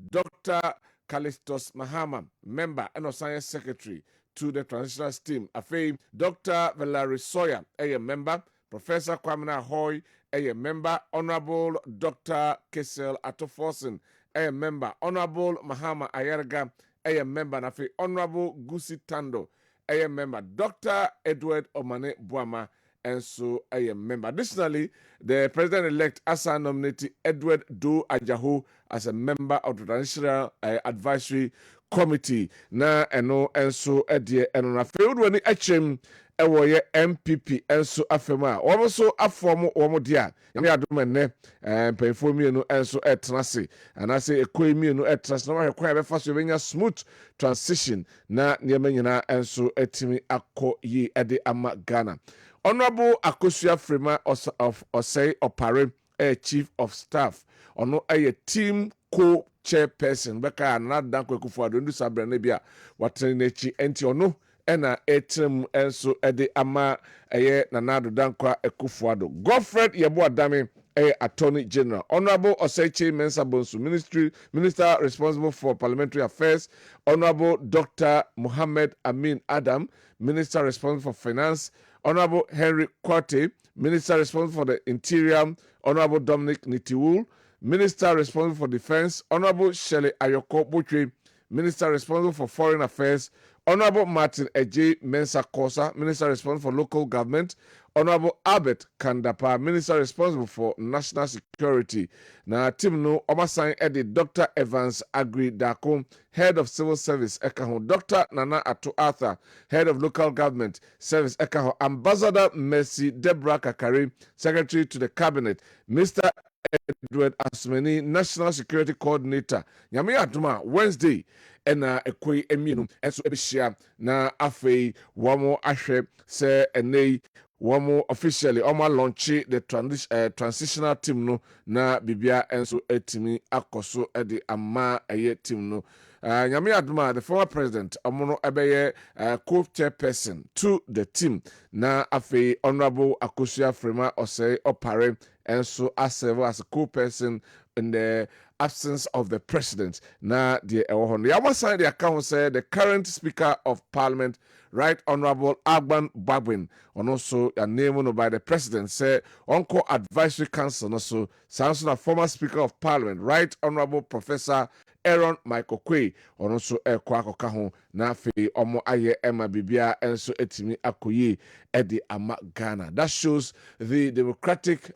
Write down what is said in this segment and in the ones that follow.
Dr. Callistus Mahama, member and science secretary to the transitional team. Afei, Dr. Valerie Sawyer, a member. Professor Kwabena Hoy, a member. Honorable Dr. Kessel Atoforsen, a member. Honorable Mahama Ayerga, a member. Afei, Honorable Gusi Tando, a member. Dr. Edward Omane Buama, and so I am member. Additionally, the president-elect also nominated Edward Do Ajahu as a member of the Transitional Advisory Committee. Na eno enso edie eno na field when echem ewo ye MPP enso afema. Omo so aform omo dia. Yami adom enne penfo mienu enso etnase. Anase ekoi mienu etnase na wa kwa be fa so benya smooth transition na niema nyina enso etimi akọ yi ede ama Ghana. Honorable Akosua Frema of Osei Opare, Chief of Staff, ono a team co-chairperson, Beka na Dankwah Kufuado ndu sabre na bia watene nechi enti ono ena etrem enso ede ama eye Nanado Dankwah Kufuado. Godfred Yebo Adame, Attorney General. Honorable Osei Mensa Bonsu, Minister responsible for Parliamentary Affairs. Honorable Dr. Mohammed Amin Adam, Minister responsible for Finance. Honorable Henry Kwate, Minister responsible for the Interior. Honorable Dominic Nitiwul, Minister responsible for Defense. Honorable Shelley Ayoko Butri, Minister responsible for Foreign Affairs. Honorable Martin Eje Mensa Kosa, Minister responsible for Local Government. Honorable Albert Kandapa, Minister responsible for National Security. Na team no Omasan edit Dr. Evans Agri Dako, Head of Civil Service Ekaho. Dr. Nana Ato Arthur, Head of Local Government Service Ekaho. Ambassador Mercy Deborah Kakari, Secretary to the Cabinet. Mr. Edward Asmeni, National Security Coordinator. Nyame aduma Wednesday ena ekoi emienu enso ebishia na afei wamo ahwe se enei wamo officially omo launch the transitional team no na bibia enso etimi akoso ede ama eye team no. Nyame aduma, the former president omono ebeye co-chairperson to the team na afei Honorable Akosua Frema Osei Opare enso serve as a co-person in the absence of the president. Na the Yama signed the account said the current Speaker of Parliament, Right Honorable Agban Babwin, and also a name by the president, said Uncle Advisory Council, also sounds a former Speaker of Parliament, Right Honorable Professor Aaron Michael Quay, and also Kwako Kaho, Nafi, Omo Aye Emma Bibia, and so etimi akoye Eddie Ama Ghana. That shows the democratic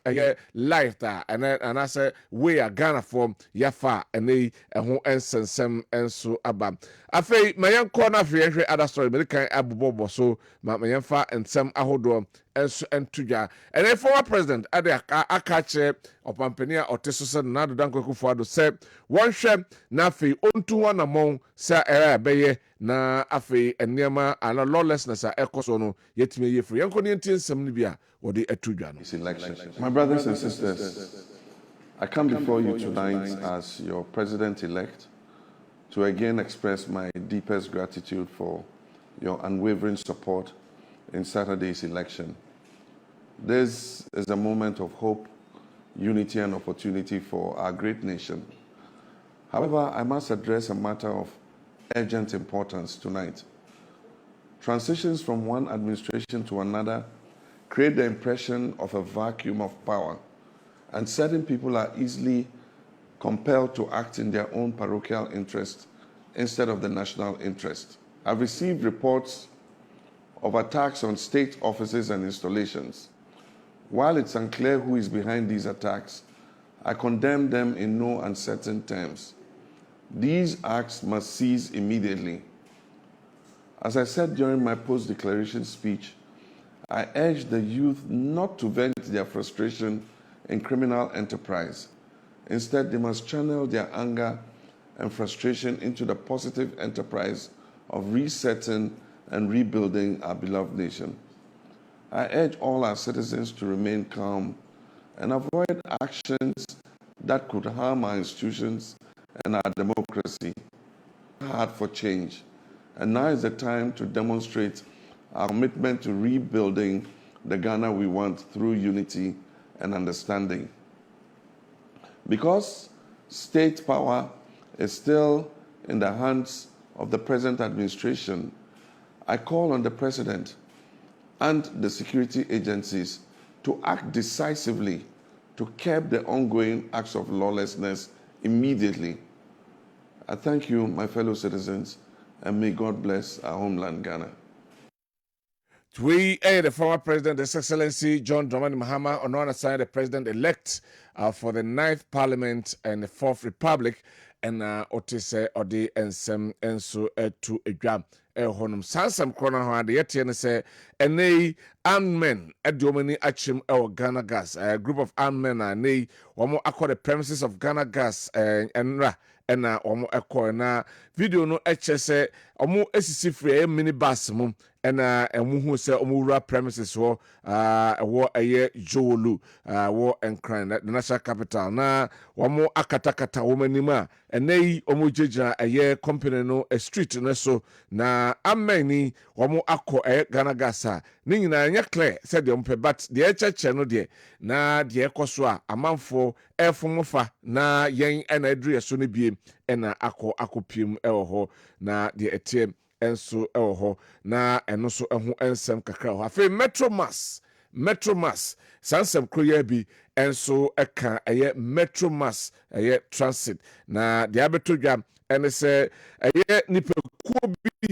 life that, and I say, we are Ghana from Yafa, and they who ensensem and so abam. Afei, my young corner for other story, American Abu Bobo, so my fa and some ahodo. And tuja and then former president ade akache opampenia oteso na do Dankwah Kufuado said one share na afei ontu wana among sa era beye na afei enema ala lawlessness a ekoso no yetime ye free yanko ne nsem ni bia wode atudwa no. My brothers and sisters, I come before you tonight as your president-elect to again express my deepest gratitude for your unwavering support in Saturday's election. This is a moment of hope, unity, and opportunity for our great nation. However, I must address a matter of urgent importance tonight. Transitions from one administration to another create the impression of a vacuum of power, and certain people are easily compelled to act in their own parochial interest instead of the national interest. I've received reports of attacks on state offices and installations. While it's unclear who is behind these attacks, I condemn them in no uncertain terms. These acts must cease immediately. As I said during my post-declaration speech, I urge the youth not to vent their frustration in criminal enterprise. Instead, they must channel their anger and frustration into the positive enterprise of resetting and rebuilding our beloved nation. I urge all our citizens to remain calm and avoid actions that could harm our institutions and our democracy. Hard for change, and now is the time to demonstrate our commitment to rebuilding the Ghana we want through unity and understanding. Because state power is still in the hands of the present administration, I call on the President and the security agencies to act decisively to curb the ongoing acts of lawlessness immediately. I thank you, my fellow citizens, and may God bless our homeland, Ghana. We the former president, His Excellency John Dramani Mahama, on one side the president-elect for the 9th Parliament and the 4th Republic, and Otise Odi Ensem Enso to Edwam. Honum Sansam Krona Hard, yet say, and nay, armed men at Domini Achim or Ghana Gas, a group of armed men, and nay, one more accord the premises of Ghana Gas and Ra. Ena omo ekọ na video no echese omo esisi free mini bus mum ena emu hu se omo wura premises wo wo eye Jowolu wo Enkran the national capital na omo akatakata wo manima enei omo jeja eye company no a street no so na amani omo akọ Ghana Gasa ni nyina nya clear said the mpe but the echeche no de na de ekoso a amanfo efomofa na yen ena adru so no biem ena akopiem ewo ho na de etem enso ewo ho na eno so eho ensem kakra ho afi Metromas sansem kroya bi enso eka eye Metromas eye transit na de abetodwa ene se eye nipakuo bi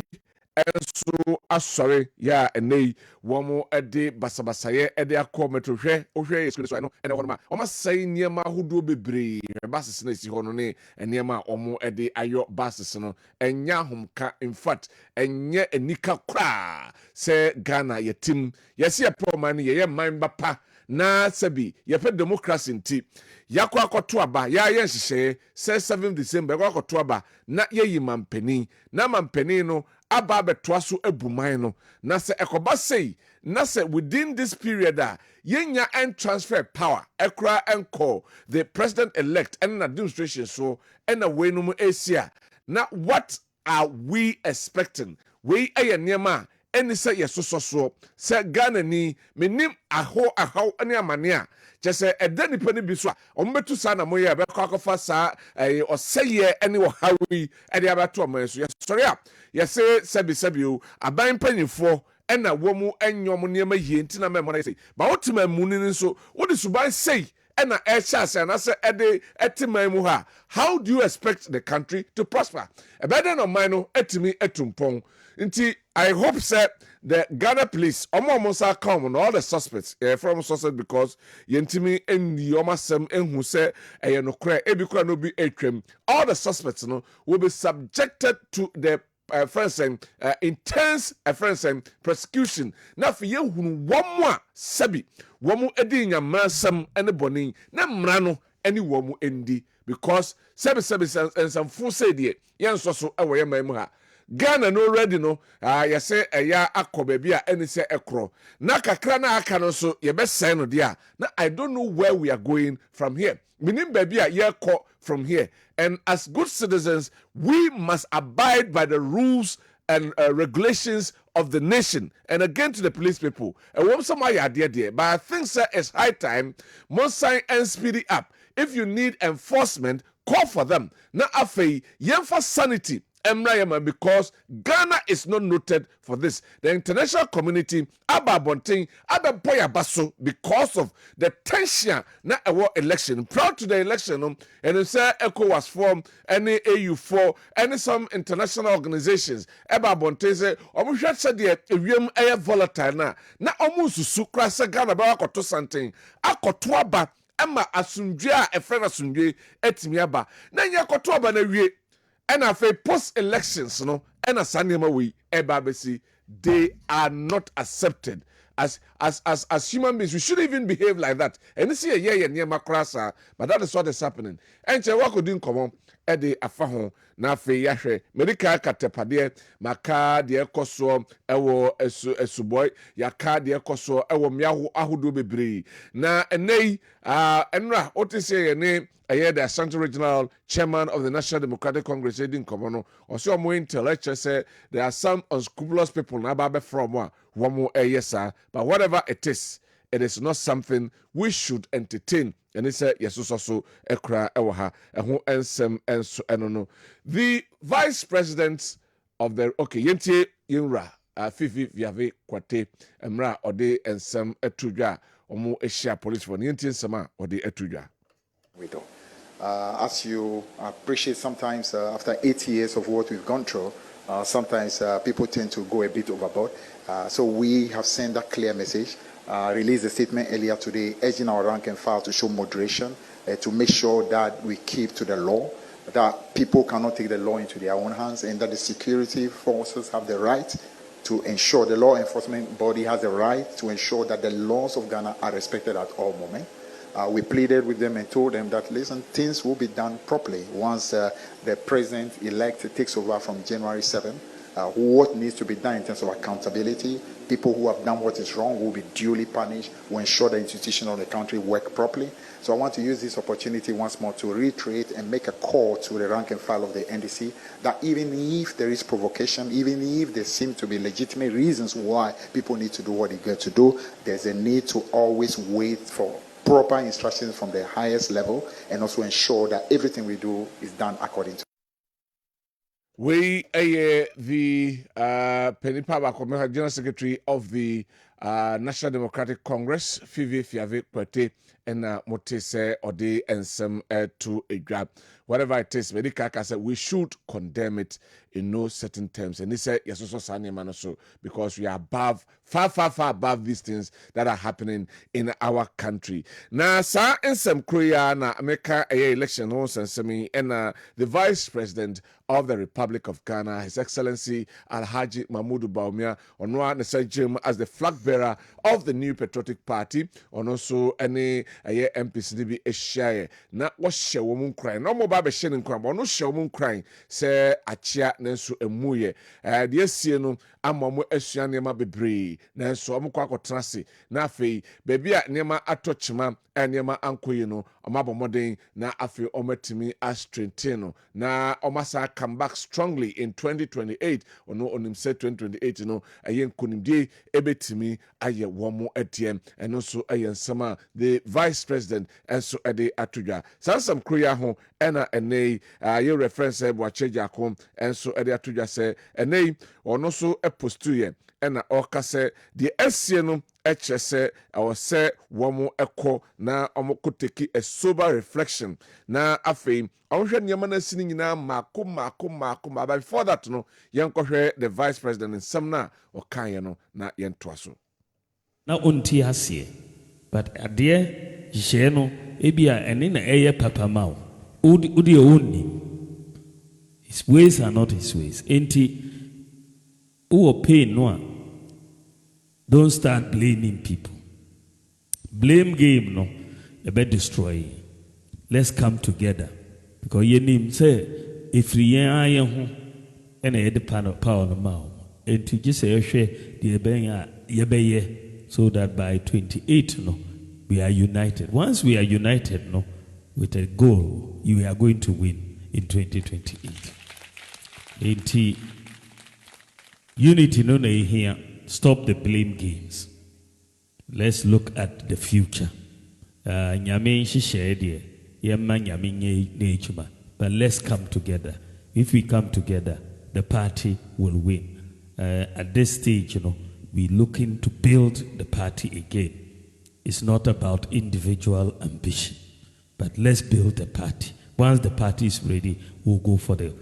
enso asore ya enei womo ede basabasaye ede akọ metrohwe ohwe yesu so no ene wonma oma sai niema hodo bebre basis na si hono ne niema omo ede ayo basis no enya homka in fact enye enika kra se Ghana yetim yesi eproman ye man bapa na sabi yepe democracy nti yakwa akoto aba ya ye nhyehyɛ se 7 December yakwa akoto aba na yeyi mampani na mampani no aba betwa so abuman no na se ekoba sei na se within this period yenya and transfer power ekra enko the president elect and administration so and away no asia na what are we expecting we ayeniema eni se yesososo se Ghana ni menim aho ani amane Jesse a deni penny biswa, or metu sana moya, be cockofasa, or say ye any or Harry, and the other 2 months. Yes, sorry up. Yes, say, Sebi, a buying penny for, and a woman and your money may yin, Tina Memon, I say. But what to my mooning so, what is Subai say? And I chas and I say, Etimamuha, how do you expect the country to prosper? A better no mino, etimi etumpong. Inti, I hope, sir, the Ghana police almost are common all the suspects from suspect because yentimi and the omasem and who say no cry ebikura no be atwam all the suspects no will be subjected to the intense persecution na for ye hunu womo sabi womo edi nyamasem ene boni na mra no ene womo endi because sabi and some full say de yen so ewo ye mamu ha Ghana no ready no ya say eya akọ bia eni se ekro na kakra na aka no so ye be say no dia na I don't know where we are going from here minim bia ye ko from here and as good citizens we must abide by the rules and regulations of the nation and again to the police people and when somebody are there but I think sir it's high time must sign and speed it up if you need enforcement call for them na afei yemfa sanity because Ghana is not noted for this. The international community ababonting ababoya baso because of the tension na our election. Prior to the election, and it said ECO was formed, any AU4, any some international organizations. Ababonting say, omusha said the air volatile na omusu sukra se Ghana ba akoto something. Akoto aba ema asundwe a efra asundwe etimi aba. Na nya akoto aba na wie and after post-elections, and as Sanima we ebabesi, they are not accepted as human beings. We shouldn't even behave like that. And you see a year near Macrasa, but that is what is happening. And Chewako didn't come on at the Afaho, Nafe Yashe, Medica Catepade, Maka, the Ecoso, Ewo Esuboy, Yaka, the Ecoso, Ewo Miahu Ahudu Bibri. Na, and nay, Enra, Otise, a name. I hear the Ashanti Regional Chairman of the National Democratic Congress, Edin Komono, or so more intellectual say there are some unscrupulous people now from one more yes, sir. But whatever it is not something we should entertain and it said yes so ekra ewaha eho ensem enso enono. The vice president of the yente yinra Fifi Viave Kwate Emra Ode ensem etudwa omo eshia police for yente nsema ode etudwa. We do. As you appreciate, sometimes after 8 years of what we've gone through, sometimes people tend to go a bit overboard. So we have sent a clear message, released a statement earlier today, urging our rank and file to show moderation, to make sure that we keep to the law, that people cannot take the law into their own hands, and that the security forces have the right to ensure, the law enforcement body has the right to ensure that the laws of Ghana are respected at all moments. We pleaded with them and told them that, listen, things will be done properly once the president-elect takes over from January 7. What needs to be done in terms of accountability, people who have done what is wrong will be duly punished. We'll ensure the institutions of the country work properly. So I want to use this opportunity once more to reiterate and make a call to the rank and file of the NDC that even if there is provocation, even if there seem to be legitimate reasons why people need to do what they get to do, there's a need to always wait for proper instructions from the highest level and also ensure that everything we do is done according to. We the Penipa General Secretary of the National Democratic Congress, Fifi Fiave Kwate, and Motese Ode ensem to a grab. Whatever it is, Medikaka said we should condemn it in no certain terms. And he said, yes, also Sani Manoso, because we are above, far above these things that are happening in our country. Now, Sir Ensem Korea na America election on Sensemi and the Vice President of the Republic of Ghana, His Excellency Alhaji Mahmoud Bawumia, Onwa Nesajim as the flag bearer of the new Patriotic Party, on also any MPCDB Eshaye. Na washe woman crying. No more babe shedding crying, but no show woman crying. Say Achia Nensu Emuye. The Sieno Amamu Eshian Nema Bebre. Nensu Amukwa Transi. Na fe, baby at Nema Atochma. Enyema ankoyino omabo modern na afi ometimi as Trentino na omasa come back strongly in 2028 ono onim say 2028 no ayen kunimdie ebetimi aye womo etiem eno so ayen sama the vice president enso ede atudwa sansam kroya ho ena enei ye reference ebo acheja kom enso ede atudwa se enei ono so epostuye ena okase the esieno HSA or say womo echo na omokoteki a sober reflection na afei onhwe nyamana sini nyina makum but before that no yenkohwe the vice president in samna okaye no na yentoaso na onti hasie but ade je no ebia ene na eye papa mawo udi onni his ways are not his ways enti who pain no. Don't start blaming people. Blame game, no. You better destroy. Let's come together. Because you need say, if you are and a power no mouth, and to just say, so that by 28, no, we are united. Once we are united, no, with a goal, you are going to win in 2028. Unity, no, here. Stop the blame games. Let's look at the future. But let's come together. If we come together, the party will win. At this stage, we're looking to build the party again. It's not about individual ambition, but let's build the party. Once the party is ready, we'll go for the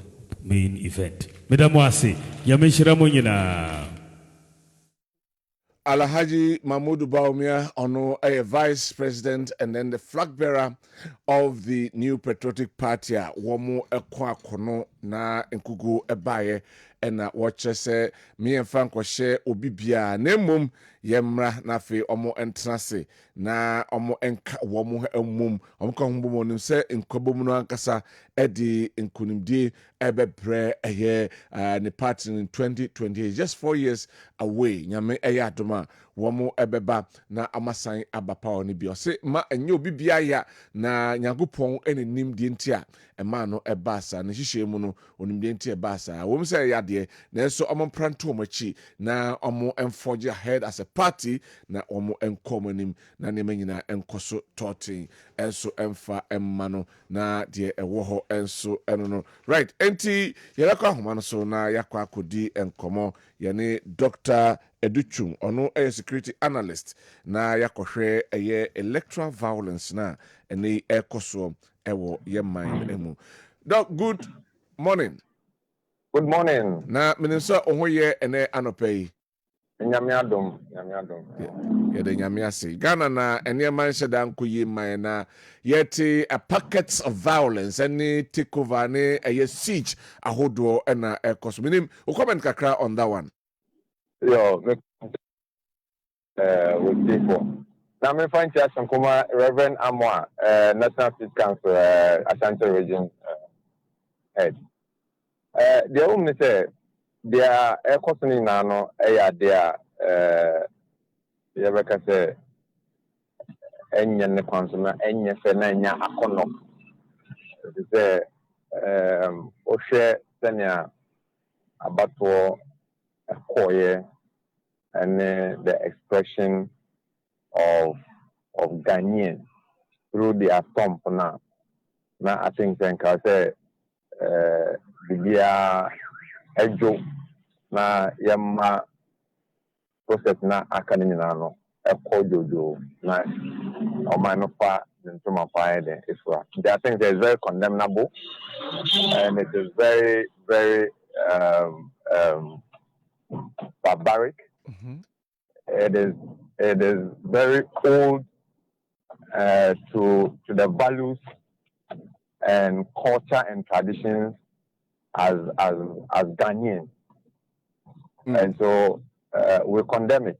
main event. Madam Wasi, Yamishira Munyina. Alhaji Mahmoud Bawumia ono a vice president and then the flag bearer of the new Patriotic Party womo ekwa kono na nkugu ebaye ena watche se me emfa nkwohye obibia na mmom yemra na fe omo entrance na omo enka womo emmum omo ka humbo monim se nkobom no ankasa edi nkunimdie ebebre eye ne party in 2028 just 4 years away nyame eye adoma womo ebeba na amasan abapa oni bi ose ma enye obi bia ya na Nyankopon enenim die ntia ema no ebasa na hihye mu no onim die ntia ebasa wom se ya de na so omo pranto omachi na omo enforge ahead as a party na omo enkomonim na ne manyina enkoso totin enso emfa emma no na de ewo ho enso eno no right enti yelaka ahoma no so na yakwa akodi enkomo yene Dr. Educhum ono a security analyst na yakohwe eye electoral violence na ene ekoso ewo ye mind emu. Doc, good morning. Good morning. Na minimso ohoye ene anopai. Nyame adom. Ye de nyame ase. Ghana na ene man sheda nkoyi man na yeti a packets of violence any takeover ne a siege ahodo na ekoso. Minim o comment kakra on that one. Yo, with people. Now, me find Jason Kuma, Reverend Amwa, National Peace Council, Ashanti Region head. The only say they are a costing nano, they are, you say, any consumer, any fenanya, akono. It is Oshe, Senya, Abato, Koye, and the expression of Ghanaians through their stomp now. Now I think then I say Bibia Ejo na Yama process na academy no a jojo na Omanofa into my fire Israel. I think that is very condemnable and it is very, very barbaric. Mm-hmm. It is very old to the values and culture and traditions as Ghanaians, and so we condemn it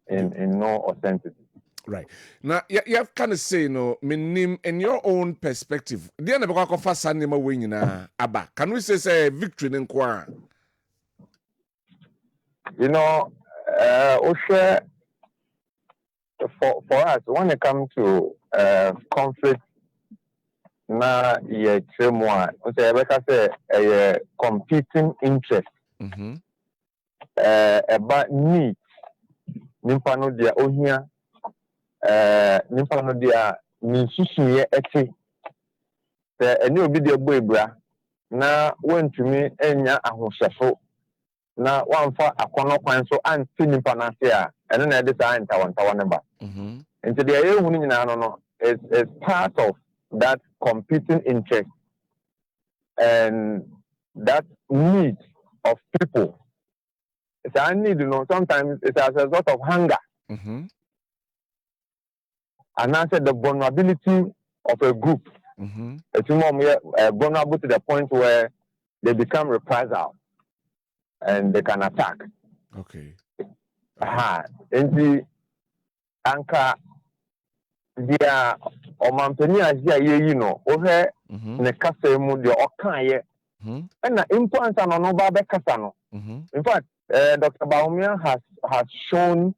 in no authenticity. Right now, you have kind of say no, minim in your own perspective. The end of the first anima winning Abba. Can we say victory in Kwa? You know, Osha, for us, when it comes to conflict, na ye tremwa, say a competing interest. Mm-hmm. About need, nimpano dia ohia, nimpano dia ninsusuye eti. Eni obi dia boebra na wentumi enya ahosefo. Na wamfa akono kwan so anti nimpa na ase a ene na ede sa ntawantawa ne ba nti de ye hunu nyina no is part of that competing interest and that need of people. It's a need, you know, sometimes it's as a result of hunger. And I said the vulnerability of a group. It's more vulnerable to the point where they become reprisal and they can attack. Okay. And the anchor, dia omampeni asia ye you know ohe ne kasa mu de okaye na influence no ba be kasa no. In fact, Dr. Baumia has shown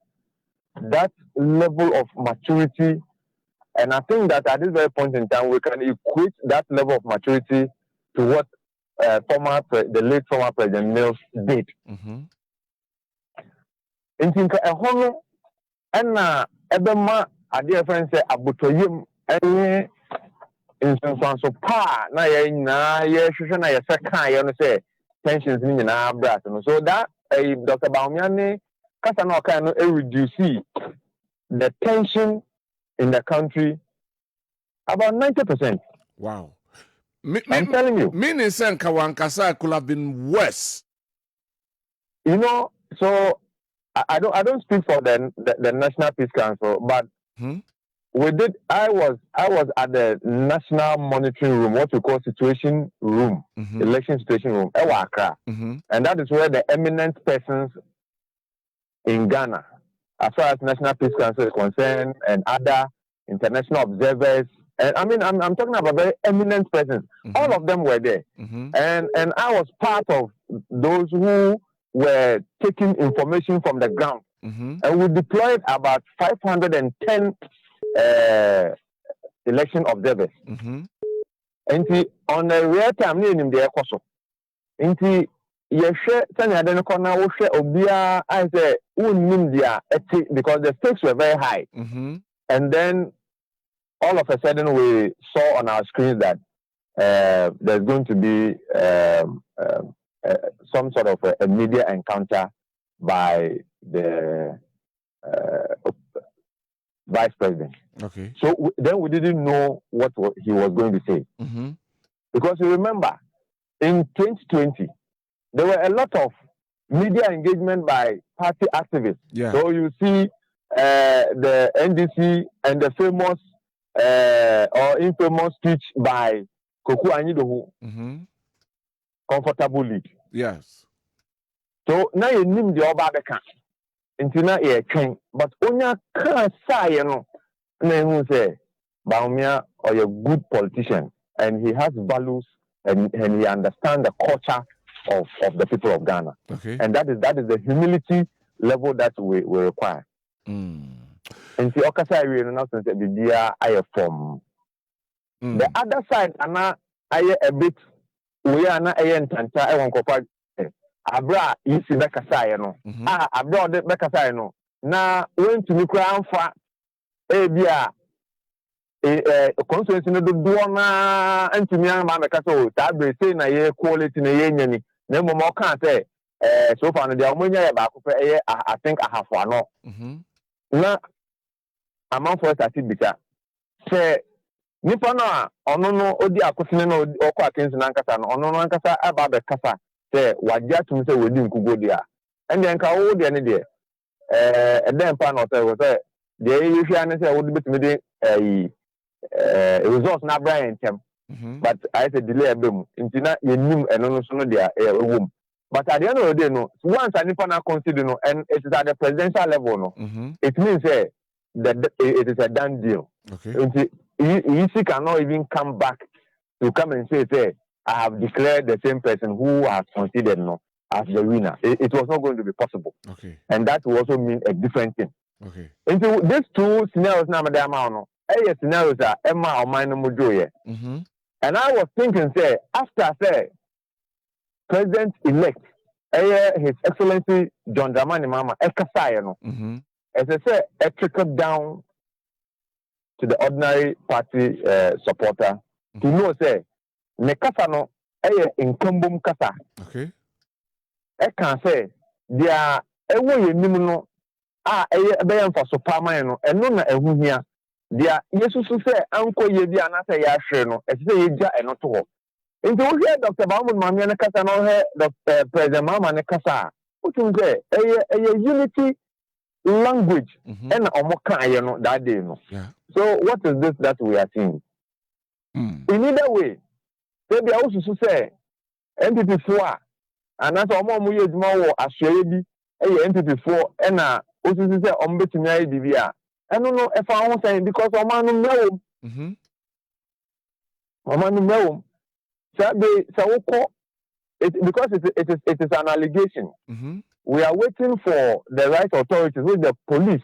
that level of maturity, and I think that at this very point in time we can equate that level of maturity to what the late former President Mills did. In thinka ehono na ebema ade friend say abotoyem enye instanso pa na ye nyina ye hwehwe na ye seka ye no say tensions ni nyina brat no. So that Dr. Baumiane kasa na oka no reduce the tension in the country about 90%. Wow. I'm telling you. Meaning Senka Wankasa could have been worse. You know, so I don't speak for the National Peace Council, but we did. I was at the National Monitoring Room, what we call Situation Room, Election Situation Room, Accra, and that is where the eminent persons in Ghana, as far as National Peace Council is concerned, and other international observers, and I mean I'm talking about very eminent persons. All of them were there, and I was part of those who were taking information from the ground and we deployed about 510 election observers. And on a real time, in the Ecoso. Inti yeshe sani adene kona woshe obia I say India because the stakes were very high. And then all of a sudden we saw on our screens that there's going to be some sort of a media encounter by the vice president. Okay. So then we didn't know what he was going to say. Because you remember, in 2020, there were a lot of media engagement by party activists. Yeah. So you see the NDC and the famous or infamous speech by Koku Anyidohu, Comfortable League. Yes. So now you name the Obabeka. Intina ye train, but onya can't say no. Who say Baumia or a good politician and he has values and he understands the culture of the people of Ghana. Okay. And that is the humility level that we require. And see Okasa we now since the I form. The other side ana I a bit we are not a entanta I won't go Abra isi bekasa no. Abra de bekasa no. Na when to me crown for ebia constituency no do na antimi an ma meka so tabre say na ye quality na ye nyani na mo mo kan say so far no dia omonya ye ba ko fe I think ahafo ano na amount for certificate say nipa no ono no odi akosene no okọ akensi na nkasa no ono no nkasa aba be kasa say wagya tum say wodi nkugo dia ende nka wo dia ne dia eden pa no say de ye hwia ne say wodi betumi de results na Brian Tem, but I said delay a boom. Intina yenim and no so dia womb. But at the end of the day, no, once I nipa na consider no, and it is at the presidential level, no, it means that it is a done deal. Okay. You cannot even come back to come and say, I have declared the same person who has considered no as the winner. It was not going to be possible. Okay. And that will also mean a different thing. Okay. Into these two scenarios now, madam, no. Scenarios are Emma or mine Mujoye. And I was thinking, say, after say President elect, His Excellency John Dramani Mama Ekasayano, as I say, it trickled down to the ordinary party supporter to know, say, Nekasano, incumbum kasa. Okay. I can say, they are a way you a bayan for Supamano, and no, a here. Dia yesu say anko ye bi anase ya hwe no e say ye gya eno to ho nti wo hwe Dr. Bawumon Mame ne kasa no he Dr. President Mama ne kasa utum say eye unity language and omo kan ye no that day no. So what is this that we are seeing? In either way they be also say NPP4 anase omo ye djuma wo ahwe bi eye NPP4 e na osusu say omo betumi ayi bibia. I don't know if I want to say because I'm on the know. I'm on the know. So because it is an allegation. We are waiting for the right authorities, with the police.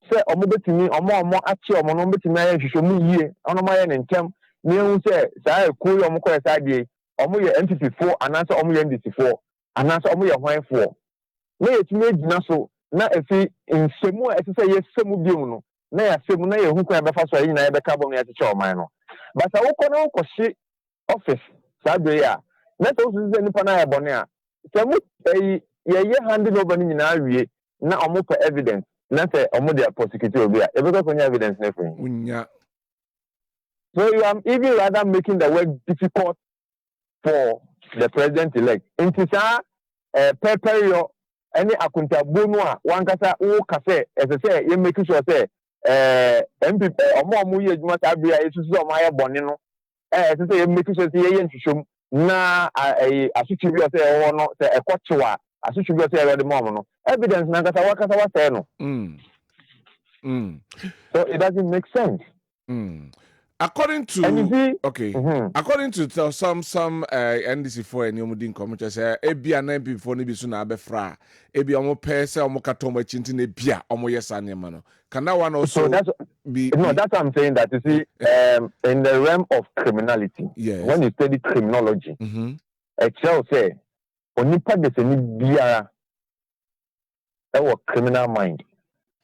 Say, to me, omo achi omo to me aye hwehwemu yie. Ono ma ye ntem. Me hu say say cool omo ko say dey. Omo ye NPP4 anase omo ye NDC4 anase omo ye hwan4. Na ye tumi gina so na efi nsemu esese ye semu biom no na ya semu na ye hu kwa be fa so yi na ye be ka bom ya teche oman no but sa wokọ na wokọ shi office sa be ya na to so se nipa na ye bone a semu ye handle over ni na awie na omo for evidence na say omo dey prosecute obi a e be ko nya evidence na fun unya. So you are even rather making the work difficult for the president elect into sa peperio any accountable no a one kasa wo kase as I say you make sure say MPP omo ye adwuma ta bia yesusu omo aye bone no as I say you make sure say ye nhwehwem na asutwi bi say wo no say ekochewa asutwi bi say ready mom no evidence na kasa wakasa wa say no so it doesn't make sense. According to according to some NDC for any omudin commenters, ebia na before ni bisu na abefra, ebia omo pese omo katomba chinti ne bia omo yesa nema no. Can that one also so that's what I'm saying, that you see in the realm of criminality, yes, when you study criminology, it shall say onipa de se ni biara our criminal mind.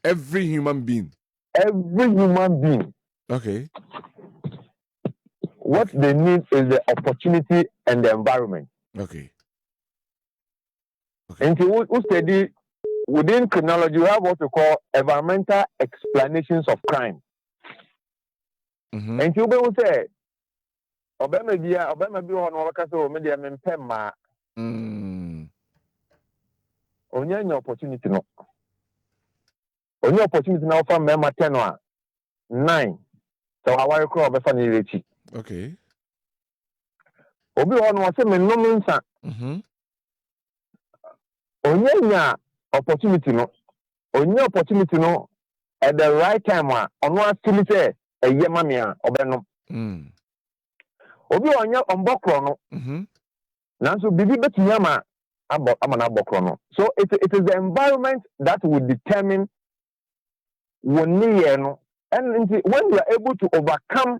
Every human being. Okay. What they need is the opportunity and the environment. Okay. And to study within criminology, you have what we call environmental explanations of crime. And you will say, Obama be on our castle, media mempema. Only any opportunity no. Only opportunity now from Mema 10 or 9. So I want to call Befani Richi. Okay. Obi on was a no means. Only opportunity no. Only opportunity no at the right time on one still say a yemamia obeno. Obi on your unbokrono. Nanso bibi betiyama amana bokrono. So it is the environment that will determine when no. And when you are able to overcome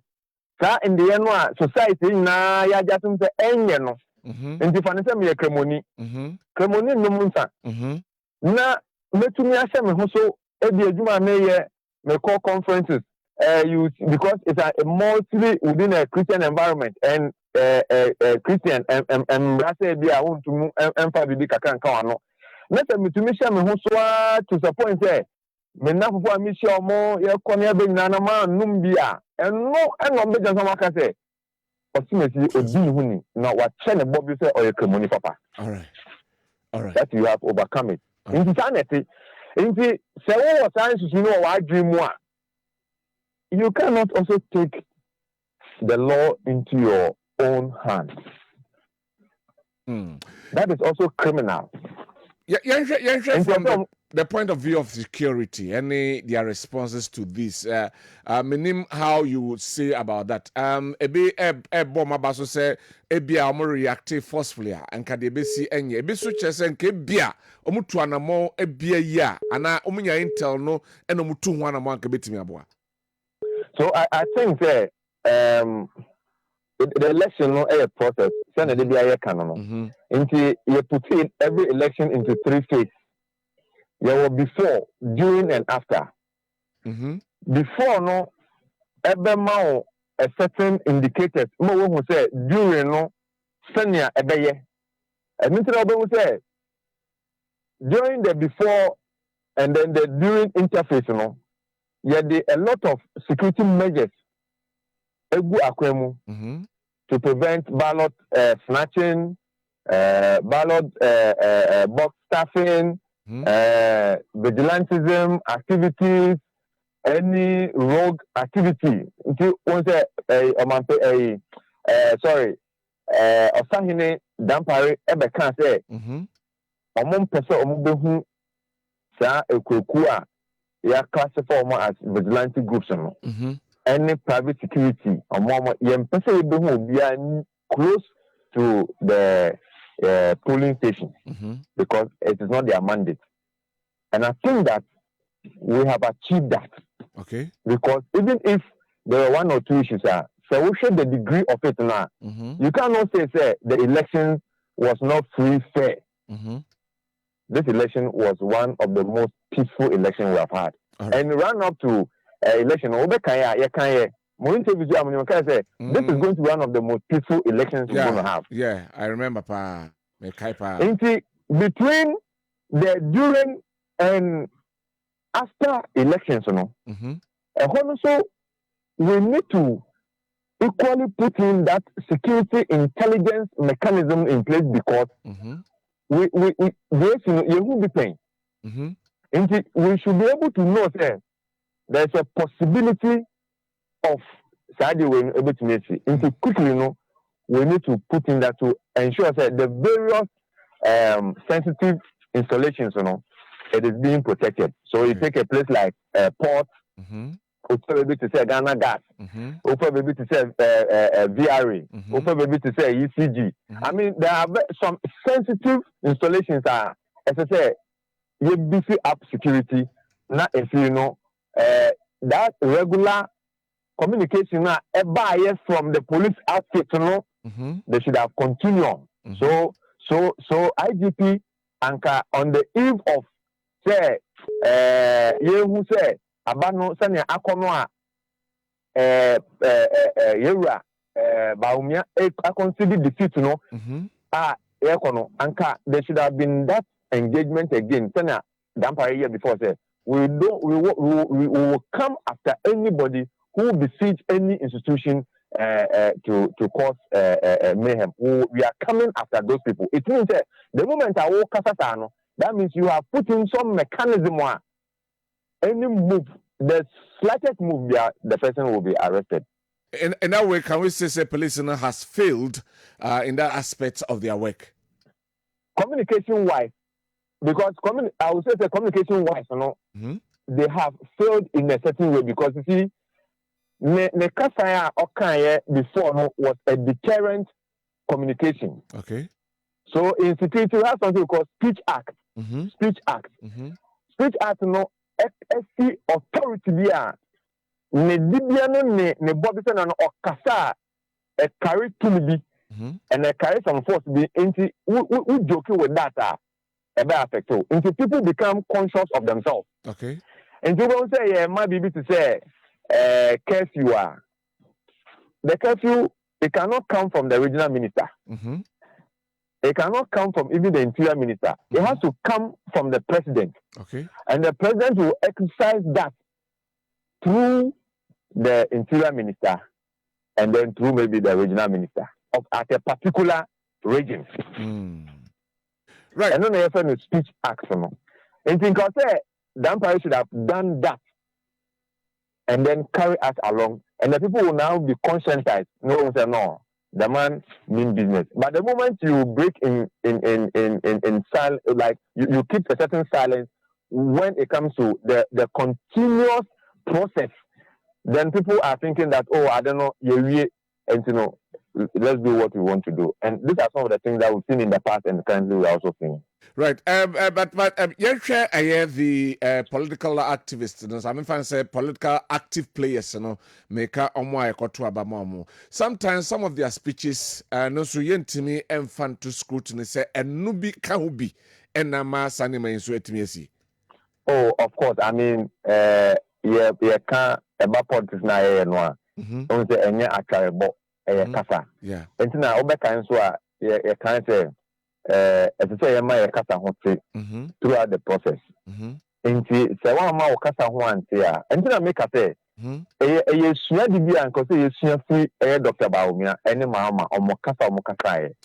that in the end society na ya jatum se enye no. Nti fanese me kremoni. Kremoni no munsa. Na metumi ahye me ho so ebi adwuma na ye me call conferences because it's a mostly within a Christian environment and Christian and rasa bi a wontum emfa bibi kaka nka wano. Na se metumi hye me ho so to the point say me na fufu amishi omo ye kono be nyina na ma num bia eno be jansa maka say osimesi odi huni na wa che ne bobi say oyekremoni papa. All right. That you have overcome it. In sanity, say what science you know what dream one. You cannot also take the law into your own hands. That is also criminal. From the point of view of security, their responses to this, meaning how you would say about that. A bomb abaso say ebia omo reactive forcefully and can be see enye ebi so chese nke bia omo tu anamo ebia ya ana omo nya intel no and omo tu ho anamo anka betimi aboa. So I think the election no a process say na dey bia can no. Until you put in every election into 3 phases. There were before, during, and after. Before, no, every mao a certain indicators. Mo who say during no, senior ebeye. And Mr. Obe say during the before and then the during interface, no, there a lot of security measures. Egu akwemu to prevent ballot snatching, ballot box stuffing. Vigilantism activities, any rogue activity. Once Osahine Dankwah ebe can say, omon person omubehu sa ekweku ya classify as vigilante groups no. Any private security omon yem person ebehu obi close to the polling station because it is not their mandate. And I think that we have achieved that. Okay. Because even if there are 1 or 2 issues, so we show the degree of it now. You cannot say the election was not free, fair. This election was one of the most peaceful elections we have had. Right. And run up to election, this is going to be one of the most peaceful elections we're going to have. Yeah, I remember. Between the during and after elections, also we need to equally put in that security intelligence mechanism in place because we will be paying. We should be able to know that there's a possibility of Saudi when able to make it. Quickly, we need to put in that to ensure that the various sensitive installations, it is being protected. So you take a place like port, ofa baby to say Ghana Gas, ofa baby to say VRA, ofa baby to say ECG. I mean, there are some sensitive installations are, as I say, you beefy up security. Not if you know that regular communication now from the police outfit, you know, they should have continued. So IGP Anka on the eve of say you who say abano sanya akono yewra baumia consider defeat no ekono anka there should have been that engagement again sanya Dankwah year before say we will come after anybody who besiege any institution to cause mayhem. We are coming after those people. It means that the moment I walk Kasatano, that means you have put in some mechanism where any move, the slightest move, the person will be arrested. In that way, can we say police has failed in that aspect of their work? Communication-wise, because I would say communication-wise, you know, they have failed in a certain way because you see, the Kasaya Okanye before no, was a deterrent communication. Okay. So in security, we have something called Speech Act. Speech Act. Speech Act no SC authority there. Ne dibiano ne bobisen no okasa e carry to me and e carry some force be into we joking with that e be affect so into people become conscious of themselves. Okay. And you don't say yeah, my baby to say curfew the curfew, it cannot come from the regional minister. It cannot come from even the interior minister. It has to come from the president. Okay. And the president will exercise that through the interior minister and then through maybe the regional minister at a particular region. Right. And then they have a speech act. And think I say Dankwah should have done that and then carry us along. And the people will now be conscientized. No one say no. The man mean business. But the moment you break in silence, like you keep a certain silence when it comes to the continuous process, then people are thinking that, oh, I don't know, and you know, let's do what we want to do. And these are some of the things that we've seen in the past and currently we're also seeing. Right. But you share the political activists, you know, I mean, if say political active players, you know, make a omo. Sometimes some of their speeches, no so yentimi enfant to scrutiny say and nubi kahubi and nama sanima in suetimiesi. Oh, of course. I mean, yeah, can't about politics na no. On say enya akarebo kasa. Yeah. And now obeka nso you can't say as I say my kasa ho throughout the process. Nti say one ma kasa ho ante a enti na make say sua di bia nko say sua free Dr. Baumia ene mama omo kasa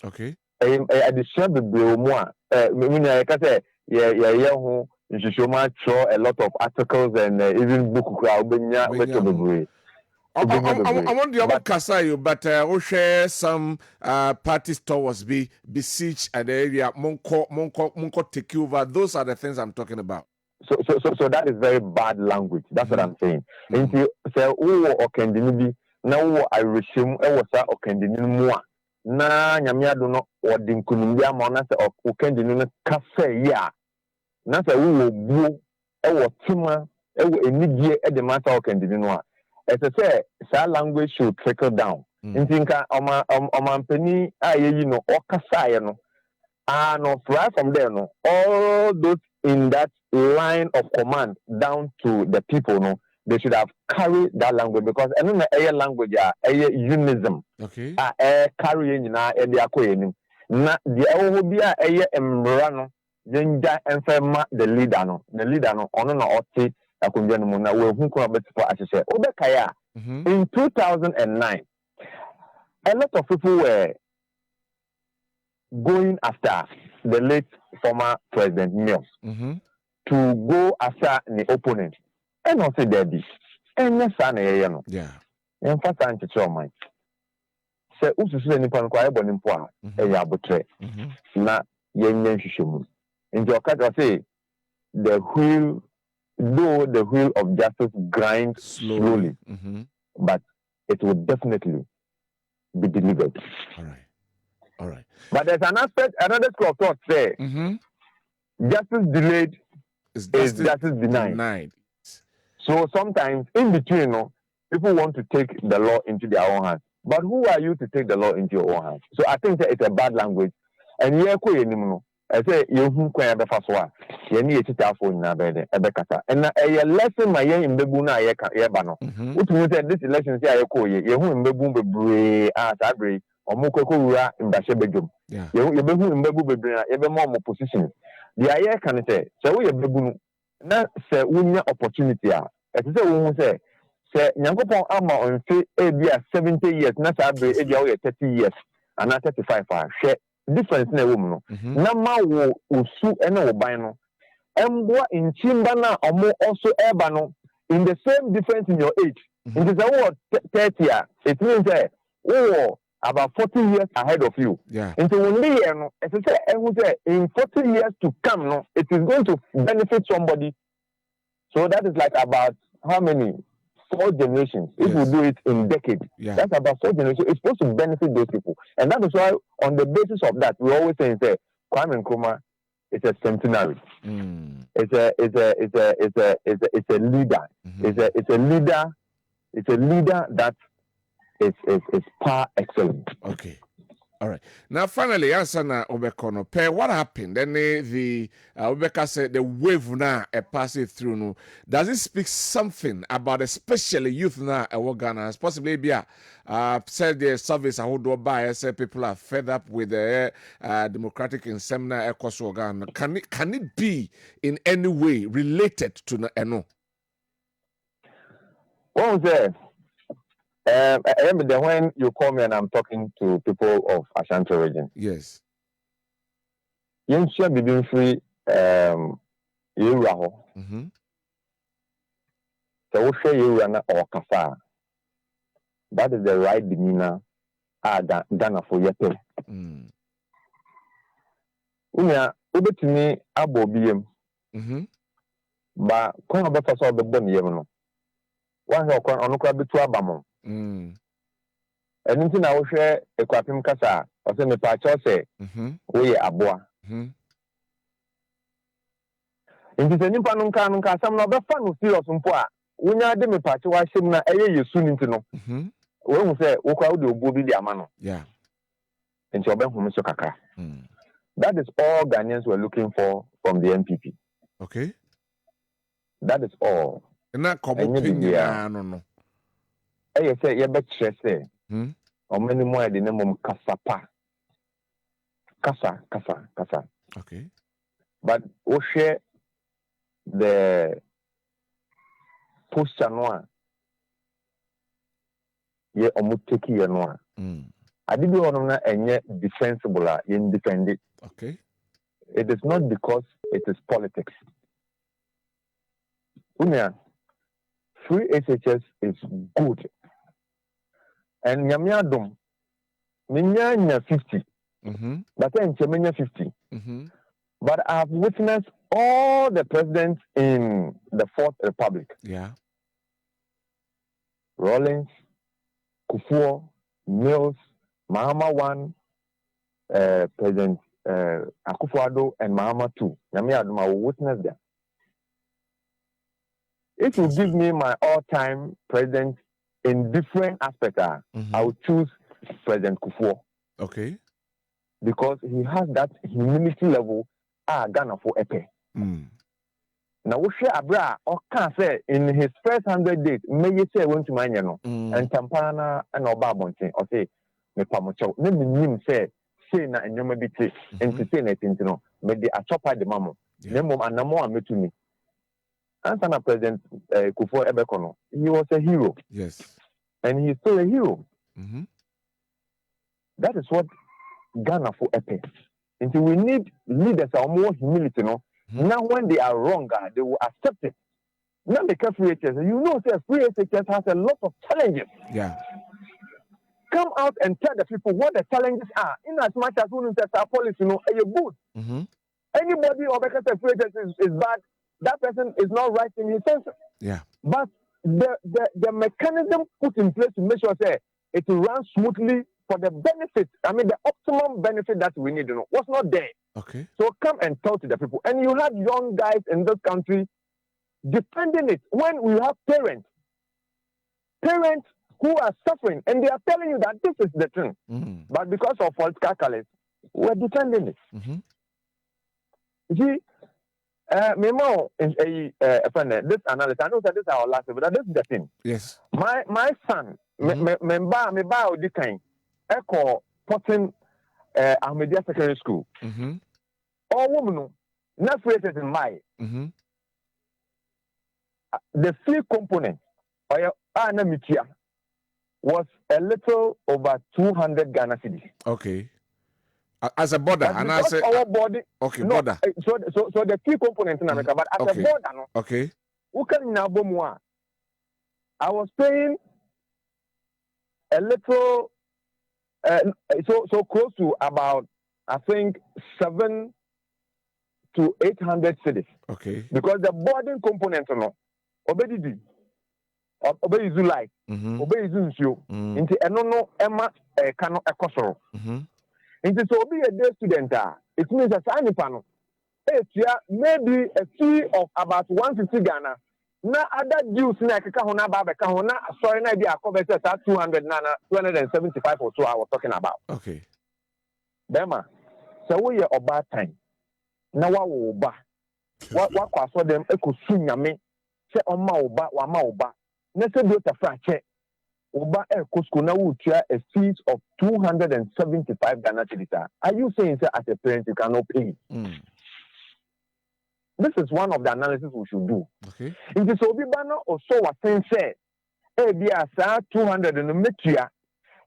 okay. Addition bebre mu a me na kasa ye ho nshishoma throw a lot of articles and even book obenya bebre. I want the other Kasayo, but we share some parties towards be besieged at the area, Monko take over. Those are the things I'm talking about. So that is very bad language. That's what I'm saying. If you say, oh, okendinibi, now I resume, was okendinimu, na nyamia do not or dinkunumbia monasa or okendinu cafe ya. Nasa we will go, tima, enidie at the matter okendinua. As I say, that language should trickle down. In thinka omampeni you know okasaya no no right from there no all those in that line of command down to the people no they should have carried that language because any air language unism okay carrying na e dey akoyenim na the ohobia emra no yenja enfema the leader no ono na oti akunja no na we hu ko betifo ahye obekaya in 2009 a lot of people were going after the late former President Mills to go after the opponent. And also there be. And yes, yeah. And first time to show my. Say, usually nipan kwa ebo nimpoa ya butre. Na yenye shishumu. In your case, say the wheel though the wheel of justice grinds slowly, but it will definitely be delivered. All right. But there's an aspect, another school of thought say, justice delayed is justice denied. So sometimes in between, people want to take the law into their own hands. But who are you to take the law into your own hands? So I think that it's a bad language. And I say you can have a you need to tell for na bed and a lesson my in the buna yebano. Which means that this election say I call you in the boom be as abre or mukura in Bashebejum. You be in the boob every more position. The air can say, so we have been not say winning opportunity. As I say, say Yankopon Ama on 70 years, not abre 30 years, and not 35 share. Difference in a woman. Nama wo su ene wo ban no. Emboa in chimbana omo also ebano in the same difference in your age. It is a 30 years. It means that about 40 years ahead of you. Yeah. And so when in 40 years to come, it is going to benefit somebody. So that is like about how many? 4 generations. If we do it in decades, that's about 4 generations. It's supposed to benefit those people, and that is why, on the basis of that, we always say, Kwame Nkrumah is a centenary. It's a leader. It's a leader. It's a leader that is par excellence. Okay. All right. Now, finally, answer na Obekono. What happened? Then the Obeka said the wave now passing through. No, does it speak something about especially youth now Ghana? Possibly be said the service I would buy. Say people are fed up with the democratic in seminar across Ghana. Can it be in any way related to Eno? What was there? When you call me and I'm talking to people of Ashanti region. Yes. You should be doing free. So we share you or kasa. That is the right demeanor. Ghana for your pay. Unya, ube to me abo biem. But when I first saw the bone, you know, one who can only be 2 abamo. And into now share a Kwapim Kasa, or send me patch say, we are boa. In the new Panunka, some other fun who serious on poor. When you are demi patch, why shouldn't I you soon into no? When we say, Oka do Bobby the Amano. Yeah. And your Ben Homiso Kaka. That is all Ghanaians were looking for from the MPP. Okay. That is all. And that no. I say, you bet say, or many more the name of Kasapa. Kasa. Okay. But we share the posture noir. Ye omuteki ye noir. I did not and yet defensible in defend it. Okay. It is not because it is politics. Unya, free SHS is good. And Yamiadum, Minya 50. But then Chemenya 50. But I've witnessed all the presidents in the Fourth Republic. Yeah. Rawlings, Kufuor, Mills, Mahama 1, President Akufo-Addo, and Mahama 2. Yamiadum, I will witness them. If you give me my all-time president in different aspects, I would choose President Kufuor. Okay. Because he has that humility level Ghana for Epe. Now we share abra or can say in his first 100 days, may you say went to Manyano and Tampana and Obabonte or say me pamocho. Maybe him say na and you may be entertain it into no, may the achopa the mamo. Nemo and Namo and me to me. Answer President Kufuor Ebekono, he was a hero. Yes. And he's still a hero. That is what Ghana for Epe. Until we need leaders are more humility, no? Now when they are wrong, they will accept it. Not because free HSS. You know, free HSS has a lot of challenges. Yeah. Come out and tell the people what the challenges are. In as much as we say our policy, you know, are you good? Anybody or because free HSS is bad, that person is not right in his senses. Yeah. But the mechanism put in place to make sure that it will run smoothly for the benefit, the optimum benefit that we need, was not there. Okay. So come and talk to the people. And you have young guys in this country defending it when we have parents who are suffering, and they are telling you that this is the thing. Mm. But because of political colors, we're defending it. Mm-hmm. See, Memo is a friend. This analysis, I know that this is our last, but this is the thing. Yes. My son, me ba odi kan, eko Potting Ahmedia Secondary School. Mm-hmm. All women, not rated in my. Mm-hmm. The fee component, was a little over 200 Ghana cedis. Okay. As a border, But and I say, our body, okay, no, border. so the key component in America, but as Okay. a border, no, Okay. who can now be more? I was paying a little, so close to about, I think, 700 to 800 cedis. Okay. Because the boarding component, no, obedi light, Mm-hmm. obey Zuncio, Mm-hmm. into no Emma cano a cosoro. Mm-hmm. Into so be a day student, it means a signing panel. Maybe a fee of about 150 Ghana. Now other dues na kahona baba kahona sorry na idea cover 200 nana 275 or so I was talking about. Okay. Bema. So we are about time. Now what what for them ekusunyame se oma oba wa ma oba. Nese do ta frache. Oba school now will share a fees of 275 Ghana cedis. Are you saying that as a parent you cannot pay? Mm. This is one of the analysis we should do. Okay. In the Sobibano or so was saying, say, 200 in the metia,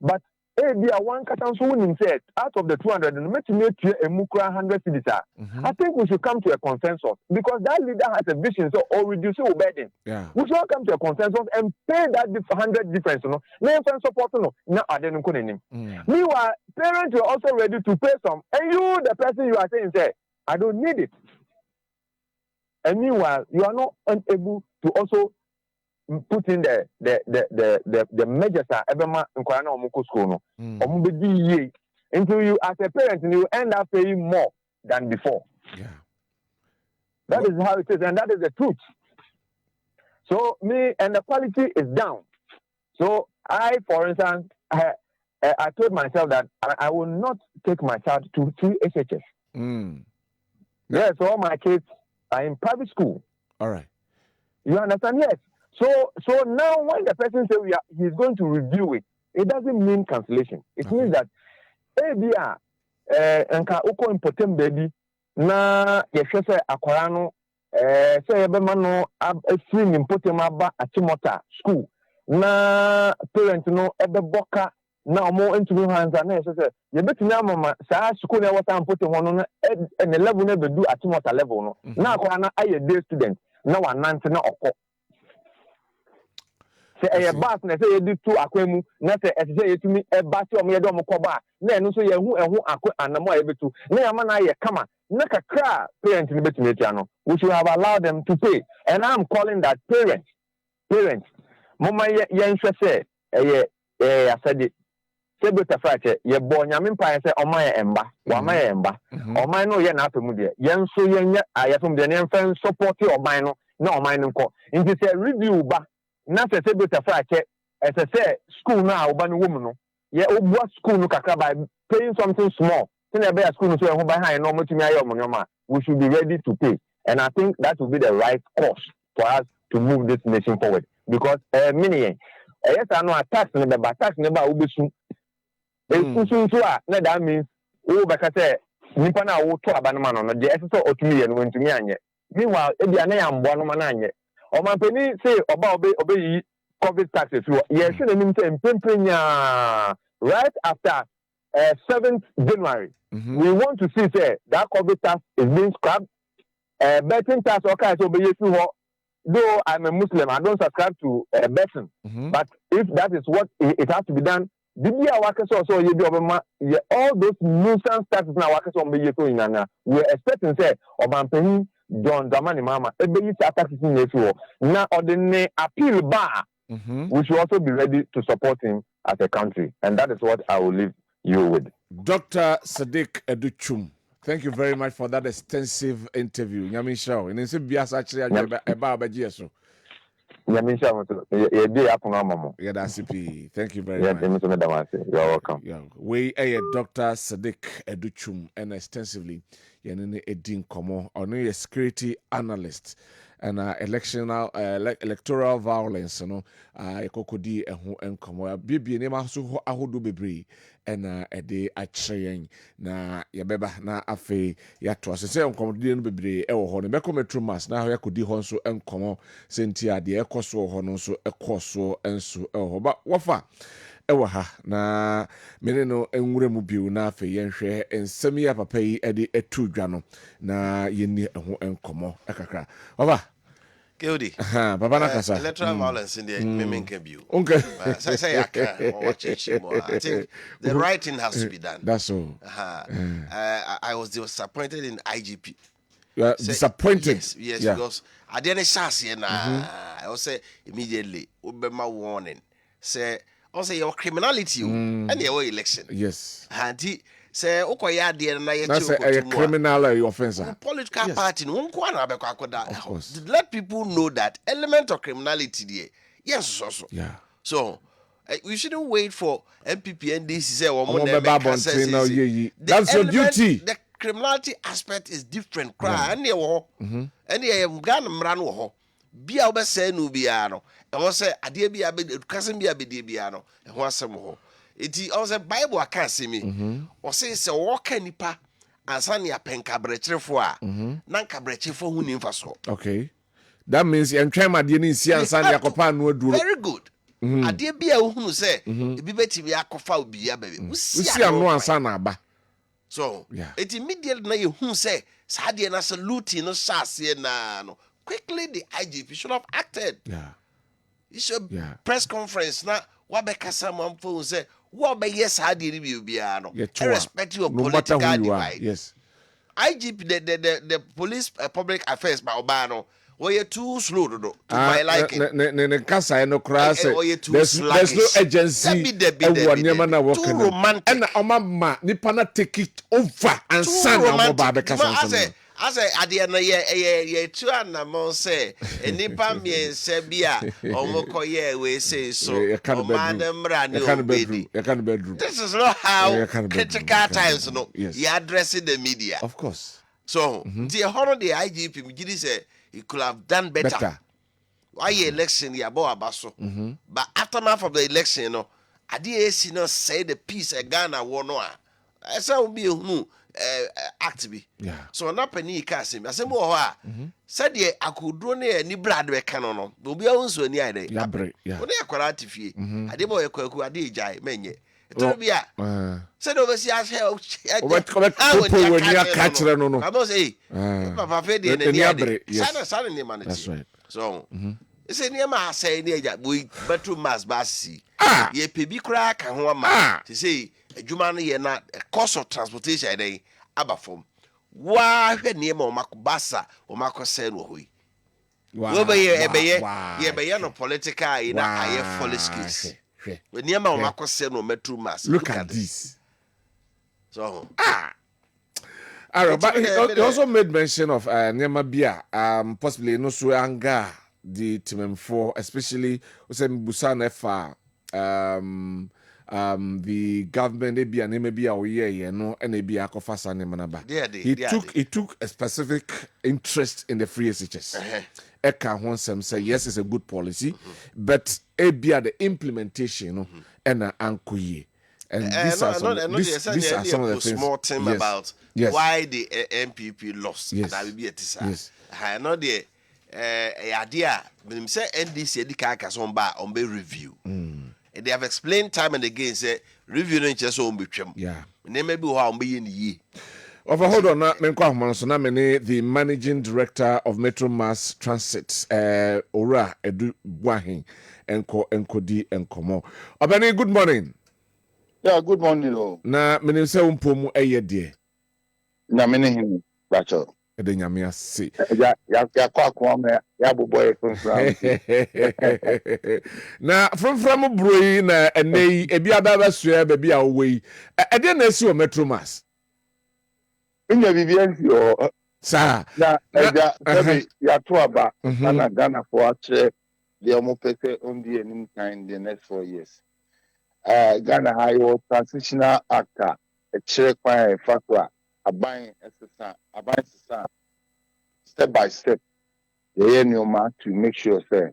but one catan so said out of the 200 in the metia, a mukra 100 cedis. Mm-hmm. I think we should come to a consensus because that leader has a vision, so or reduce your burden. Yeah. We should all come to a consensus and pay that 100 difference. No, support no. Now I didn't go in. Meanwhile, parents were also ready to pay some, and you, the person you are saying, say, I don't need it. And meanwhile, you are not unable to also put in the measures that everyone in Kwabena Omuko school no. Until you, as a parent, you end up paying more than before. Yeah. That is how it is, and that is the truth. So and the quality is down. So I, for instance, I told myself that I will not take my child to 3 HHS. Mm. Yes, all my kids are in private school. All right. You understand? Yes. So now when the person says he's going to review it, it doesn't mean cancellation. It means that ABR nka uko important baby na yehwese akwara no say yebema no free important aba atimota school na parent no ebeboka na omo ntumi hanza na yehwese yebetumi amama saa school na wata important hono na en level na bedu atimota level no na akwara na aye day student na wanante na okọ say a bus na say you do two akwemu na say say yetumi e ba ti omo ye do omo koba na enu so ye hu akwe anamo ayebetu na yama na ye kama na kakra parents ni betumi etia no we should have allowed them to pay, and I'm calling that parents mama ye nhwe say asade sebeta frache ye bo nyame mpa say oma ye emba wa ma ye emba oma no ye na apemu de ye nso ye nya ayefum de ne mfa support oma no na oma no nko nti say review ba na se beta frache say school na oba no woman no ye obua school no kakra by paying something small tin e be school no so e ho by high no motumi aye omonoma. We should be ready to pay, and I think that will be the right course for us to move this nation forward, because yes I know tax never ubesu so that means say nipa na wo to abanoma no de eso otumi ye no ntumi anye. Meanwhile e bia na ya mbo no ma na anye o man pani say oba obeyi COVID taxes yes na nim say mpempenya right after 7th January. We want to see say that COVID tax is being scrapped. Betting tax okay so be though I'm a Muslim, I don't subscribe to betting. But if that is what it has to be done, all those nuisance taxes now we're expecting say John Dramani Mama, ebe attack is now ordinary appeal bar. We should also be ready to support him as a country, and that is what I will leave you with. Dr. Sadiq Educhum, thank you very much for that extensive interview. Nyami Shao, and it's bias actually about GSO. Yeah, that's CP. Thank you very much. You're welcome. Yeah, we a Dr. Sadiq Educhum, and extensively, Edin Komo, or a security analyst. And electoral violence, you know, ekokodi eho enkomo bibi nema so ahodo bebre na ede akyeryen na yebeba na afe yato asese enkomodi no bebre e wo ho no beko metro mass na yakodi ho nso enkomo senti ade ekoso ho no nso ekoso enso e ho ba wofa ewa ha na mene no enwure mu biu na afe yenhwe ensem ya papa yi ede etu dwa no na yenni eho enkomo ekakra oba Keodi. Baba Nakasa. Electoral violence in the Memen Kebu. Okay. Say I can watch it more. I think the right thing has to be done. That's all. I was disappointed in IGP. Disappointed? Yes, because I didn't chance here now. I will say immediately, Obama warning. Say, also your criminality and your election. Yes. And say okoya de na ye that's a criminal offense. Political party no nko na be kwakoda. Of course. Let people know that element of criminality there. Yes, so. Yeah. So we shouldn't wait for MPP and this say that's your duty. The criminality aspect is different. Cry and you and you Ghana mran wo ho. Bia obese no bia no. E wo say ade bia be education bia be bia no. E ho asem ho. It also Bible I can't see me. Or say walk nipa and sani a penka brechefo a nanka brechefo hu nimfa so. Okay. That means you try my DNA see and sani akopa no duro. Very good. Ade bia hu say ebi betimi akofa obi ya baby. Usi anu ansa na aba. So, it immediately na you hu say sade na salute no shase na no. Quickly the IGP should have acted. Yeah. You should press conference na wabeka someone phone say what be yes had irrespective of political divide. Yes. IGP the police public affairs by Obano were too slow to my liking. There's no agency. Too romantic. And Omama Nipana take it over and sign I say adia na ye tu anamon say enipa miense bia omokoye we say so omandemra ni obedi. This is not how critical times no you addressing the media. Of course. So the honor the IGP Mjidi say he could have done better. Why election ya bo abaso. But aftermath of the election, you know, adi no say the peace a Ghana won no. I say will be who act be. Yeah. So na pani ka asem. Asem wo ho a. Said ye akudro ne ni brad we kan no. Obi a wonso ni ade. Ya bre. Yeah. Oni akwara atifie. Ade bo ye kwaku ade ejai menye. Eto bi a. Said over see as hell. No. I say, Papa Fede and the other. Sana ni man. That's right. So, it's a near my say, near we better mass bassi. Ye pebi crack and one man to say, a Jumani ye not a cost of transportation a day, abafom. Why, near Makubasa or Marco said, we. Over here, ye no political in a higher police case. When near Marco said no metro mass. Look at this. So, but he also made mention of Nyama Bia, possibly no so anger the team for, especially Busan FA, the government Ebia Nemebia or ye no and Ebia Kofasa Nemanaba. He took a specific interest in the free SHS. Eka Honsem say yes, it's a good policy, but Ebia the implementation and Ankuye. And these are some of the things. Small thing about why the MPP lost. Yes. Yes. I know the idea. When say NDC on be review. And they have explained time and again. Say review no just on be twem. Yeah. Maybe how on be in ye. Over hold on, the managing director of Metro Mass Transit, Ora Edu Wahin, Enkodi Enkomo. Obani, good morning. Yeah, good morning. Na mene se umpomu eye die. Na mene him, Rachel. Ede nyame ase. Ya kwa ya boboy from. Na from broi na enei ebi ababa soa ba bia wo yi. Ede na esi o Metromas. Nya bibiansi o Sa. na eja sabi ya to aba na Ghana for ache the omopese on the in kind the next 4 years. Ghana high transitional actor a chere kwan fakwa aban sesa step by step the nyoma to make sure say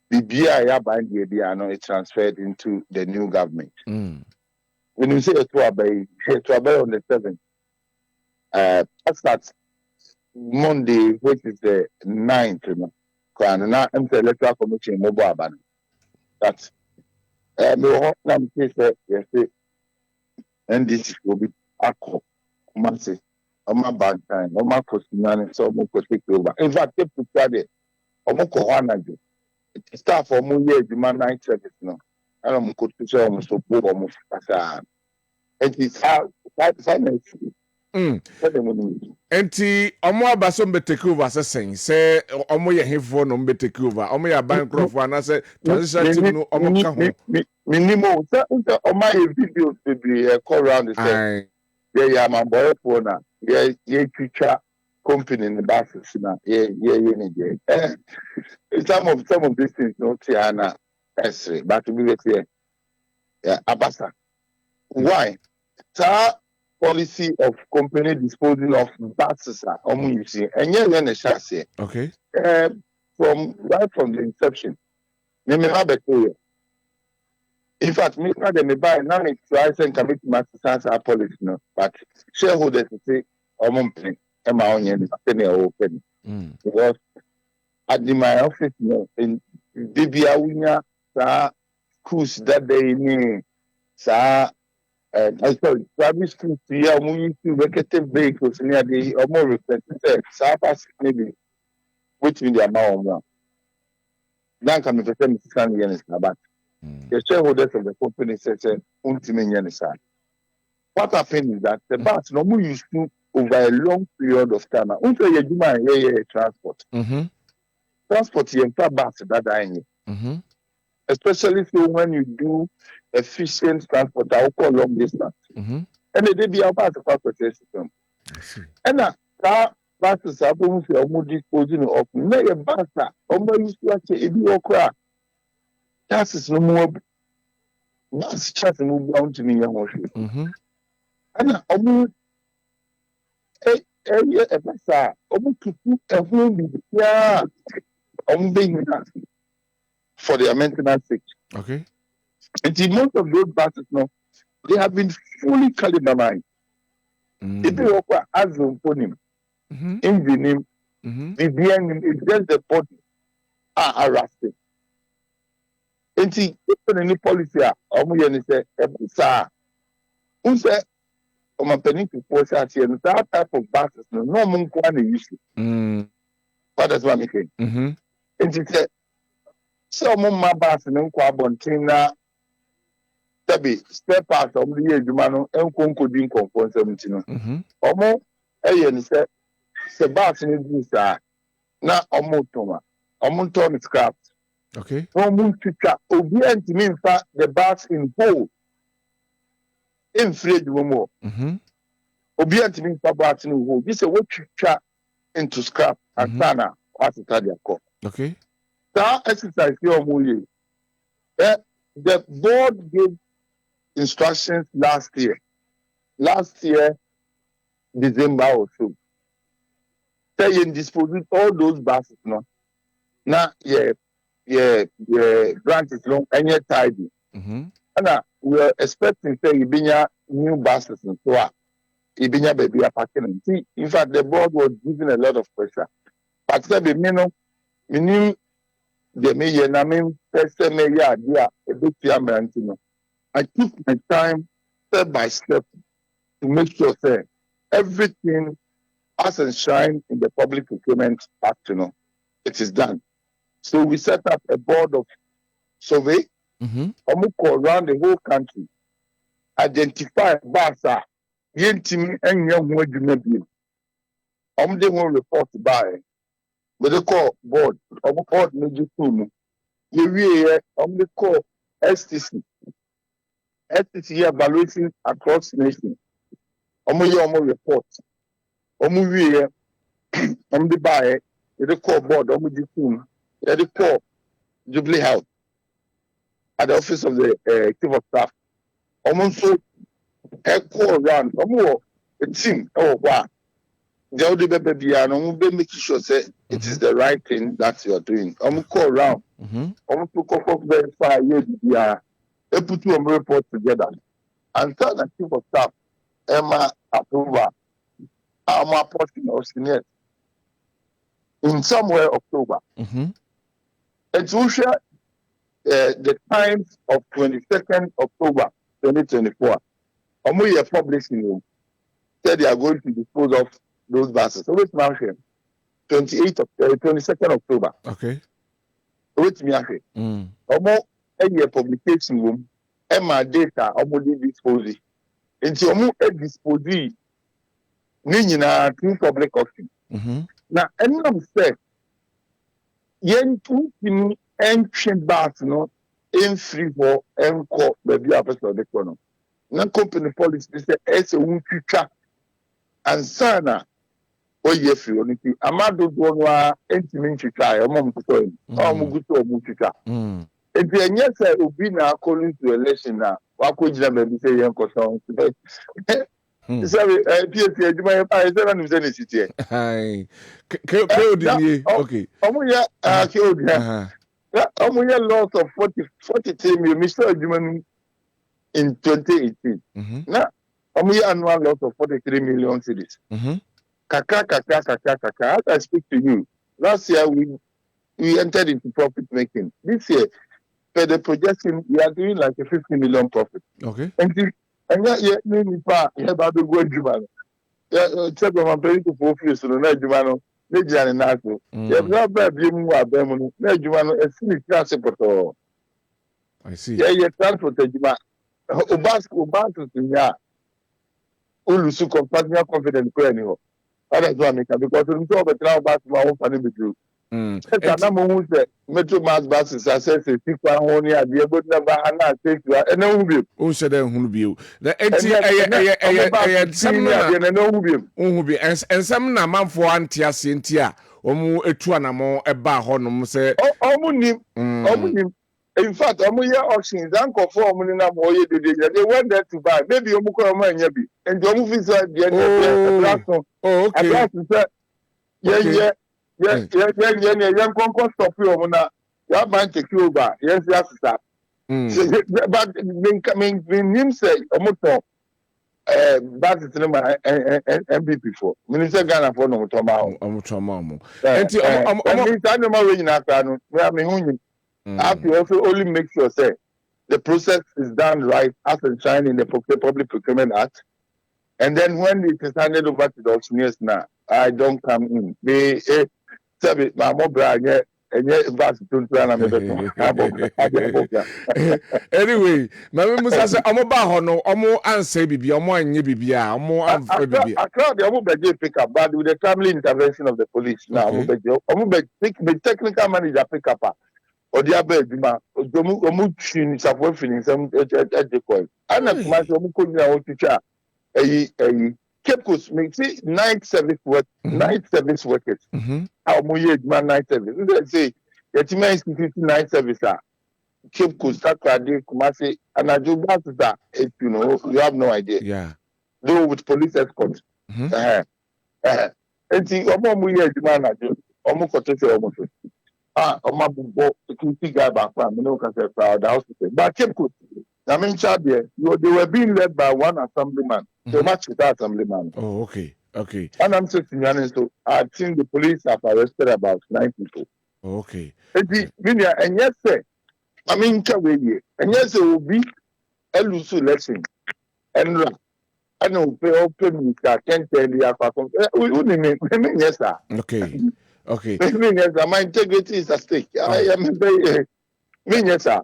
the BI ya ban the BI no it transferred into the new government. When you say to aba on the 7th, that starts Monday, which is the 9th, you know. Now I'm the electoral commission mobile aban. That's me ho na me say yes, and this will be akọ massive. Oma bad time, Oma Kosinani, so Moko take over. In fact, take to Friday, Omoko Hanajo. Staff for more years, demand night service now. I don't go to say almost so poor, almost as and it's how Enti omo abaso mbe take over say omo ye hefo no mbe take over omo ya ban crop ana say transition team no omo ka ho minimum so Oma a video to be call around the same yeah my boy for na yeah teacher company in the buses na yeah some of these things no tiana esre but to be clear yeah abasa why policy of company disposing of buses using and yeah okay from the inception in fact me they buy now me try and commit my policy no but shareholders say open because at my office no in Bibia winya schools that they need I sorry, private schools here, we to vacated vehicles near the or more represented. Sabas maybe which in the amount now. Now come to tell me yen but the shareholders of the company said what happened is that the bus no more used to over a long period of time. Also, you transport. Transport yen bus that I especially so when you do efficient transport, I will call long distance. And they be about the transport system. And that buses are going to almost disposing of no bus, almost used to actually a bit okra. That is no more. That's just move down to me. And almost a bus, almost to put a home, yeah, being for their maintenance sake. Okay. And the most of those buses now, they have been fully calibrated. If you walk as him, engine him, the behind it's just the body are arrested. And see, if any policy say, sir, who say, I'm penny to force out here, that type of buses, no one can use it. What does one say? And she said, so my bus and Kwabena. Tabi spare part of the year, Jumano, and Conco Din Conco 17. Omo, Ayen said, Sebastian is now Omotoma. Omonton is scrapped. Okay. Omun Chicha, obedient to me, in fact, the bus in whole. In Fred Momo. Obedient to me, Sebastian whole. This is what Chicha into scrap and Sana, as it had their call. Okay. That exercise your Muye. The board gave instructions last year, December or so. Saying disposing all those buses now. Now, branches long and yet tidy. And we are expecting say Ibinya new buses and so on. Ibinya baby are packing. See, in fact, the board was giving a lot of pressure. But say the minimum the mayor na me first mayor idea a bit American. I took my time step by step to make sure that everything as enshrined in the Public Procurement Act, it is done. So we set up a board of survey, around the whole country, identify Basa, Yentimi, and young They will report by. But they call board. Board major two. You they call STC. STC evaluating across nation. Your report. The buy. They call board. They call Jubilee Health at the office of the chief of staff. So call around. A team. Oh wow. They make sure say it is the right thing that you are doing. Call around. To verify. They put two reports together. And tell the chief of staff, Emma approval. Our portion of seniors in somewhere October. And to share the times of 22nd October 2024. We are publishing said they are going to dispose of those buses. So which mention 22nd October. Okay. Which mention a publication room. Emma data dispose. Until omu dispose. Nina through public auction. Now, any say, yen two entry bars no in free for encore baby officer the corner. Na company policy say it's a wuchicha and sana o ye free on it. Amado do no entimi chicha e mom to so. O mu guto o mu chicha. If you nye say obi na calling to election na wa ko jira baby say yen ko so. Sorry, PSC, you might have I don't understand it. Hi. Okay. Killed loss of 43 million, Mr. Juman in 2018. Now, annual loss of 43 million cities. Kaka. As I speak to you, last year we entered into profit making. This year, for the projection, we are doing like a 50 million profit. Okay. And yet, you about the good Jumano. Check on my parents to fulfill so no Jumano, Najan and Nato. You have not bad being more Bemon, no Jumano, a silly transport. I see. Yeah, transport Juma. Ubas in ya. Ulusu company confident anymore. That is one because we talk about bus my own family with you. Metro mass buses are said to pick one only at the able never and take you and no will be. Said who be the and some man for Antia Cintia, Omu Etuanamo, a bar honum say, Omunim. In fact, Omuya auctions, Dankwah for Munina Moye, they went there to buy. Maybe Omuko Yabi, and the movie said, yeah. Yes, young concourse of you, your man take you over. Yes, sir. But when him say, Omoto, that is the MVP for Minister Ghana for no tomorrow. And have to also only make sure, say, the process is done right as enshrined in the Public Procurement Act. And then when it is handed over to the auctioneers now, I don't come in. They say, my mobile, and yet, anyway, my Musa say, I'm about no, I'm more answer, be a more and ye I'm more I crowd the Omubege pick up, but with the timely intervention of the police now, Omubege technical manager pick up. Or the other, Omuchin is a weapon in some decoy. And I'm going to a Cape Coast makes it night service workers. How much man night service? Let's say that you may 59 service. Cape Coast, Saturday, Kumasi, and I do that. You know, you have no idea. Yeah. Though with police escort. And see, Omo man, I do. Omo Kototo almost. Omo security guy back from no can say proud house. But Cape Coast, I mean, they were being led by one assemblyman. So much with that assemblyman. Oh, okay. And I'm saying, so I think the police have arrested about 9 people. Oh, okay. And yes, sir. I mean, and yes, it will be a loose election. And I know, open with 10 we wouldn't mean, yes, sir. Okay. Yes, my integrity is at stake. I am very, yes, sir.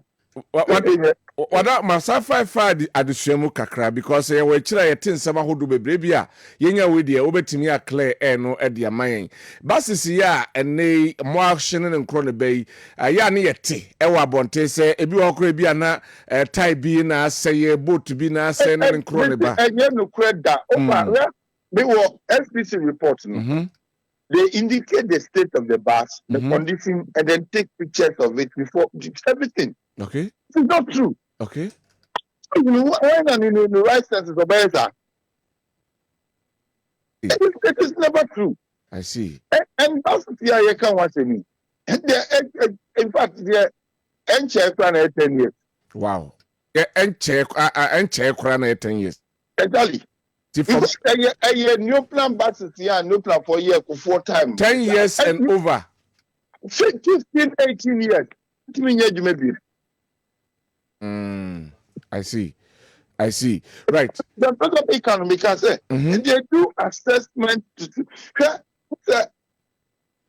Wada masafa fa adesuamu kakra because ye we kira ye tin sama hodo bebre bia yenya we de obetimi akle no e de amayen basisi ya ene mo action ne nkro ne bei ya ne yete e wa bonte se ebi wo kro bia na tie bi na aseye boat bi na aseye ne nkro ne ba enye no kreda over we were SPC report no they indicate the state of the bus, the condition, and then take pictures of it before everything. Okay. It's not true. Okay. You know, when I'm in the right sense of better, it is never true. I see. And that's the idea you can watch me. In fact, the NCHEC plan 10 years. Wow. NCHEC plan 10 years. Exactly. A new plan buses here, new plan for year for 4 times. 10 years and over. 15, 18 years. I see. Right. The better economy can say they do assessment to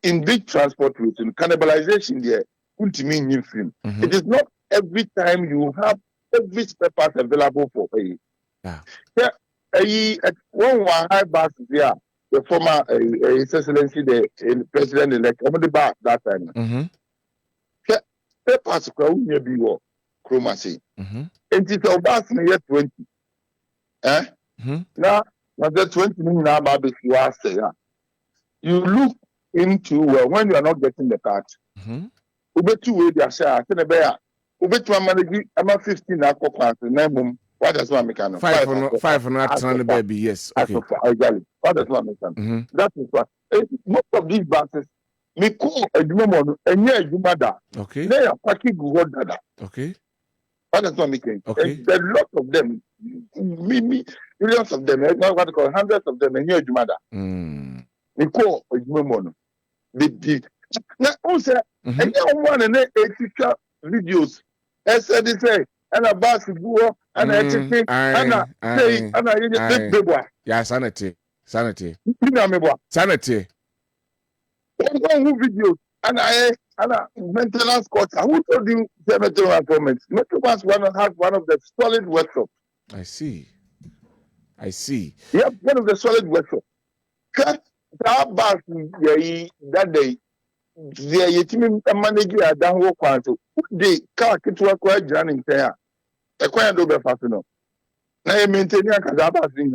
in big transport routes in cannibalization there. It is not every time you have every spare part available for pay. Yeah. One high bus here, the former His Excellency the President-elect, that time. The parts of Kwabena be war, Chromasi. And it's a bus in year 20. Now, the 20 now, Baby, you are saying, you look into when you are not getting the card. Ube 2 way, they are saying, I can bear. Ube 2 manage, I'm 15 now, what does one make? 5 not baby, yes. Okay. What does one make? That is what most of these buses, me call a woman and yeah, you mother. Okay. They are packing good dada. Okay. What does one make? Okay. There are lots of them, millions of them, not what I call hundreds of them, and yeah, you mother. Me call a woman. Now, also, and you want an 8 videos. As I say. And a basketball, and a chicken, and a say, and a big boy. Yeah, sanity. Sanity. One video, and a maintenance cost. I would told you the material performance. Metrobank has one of the solid workshops. I see. Yeah, one of the solid workshops. That back that day. The yetimi manage a down work quanto. The car kit work quite running there. A quiet over Fasino. Now you maintain a Kazaba thing.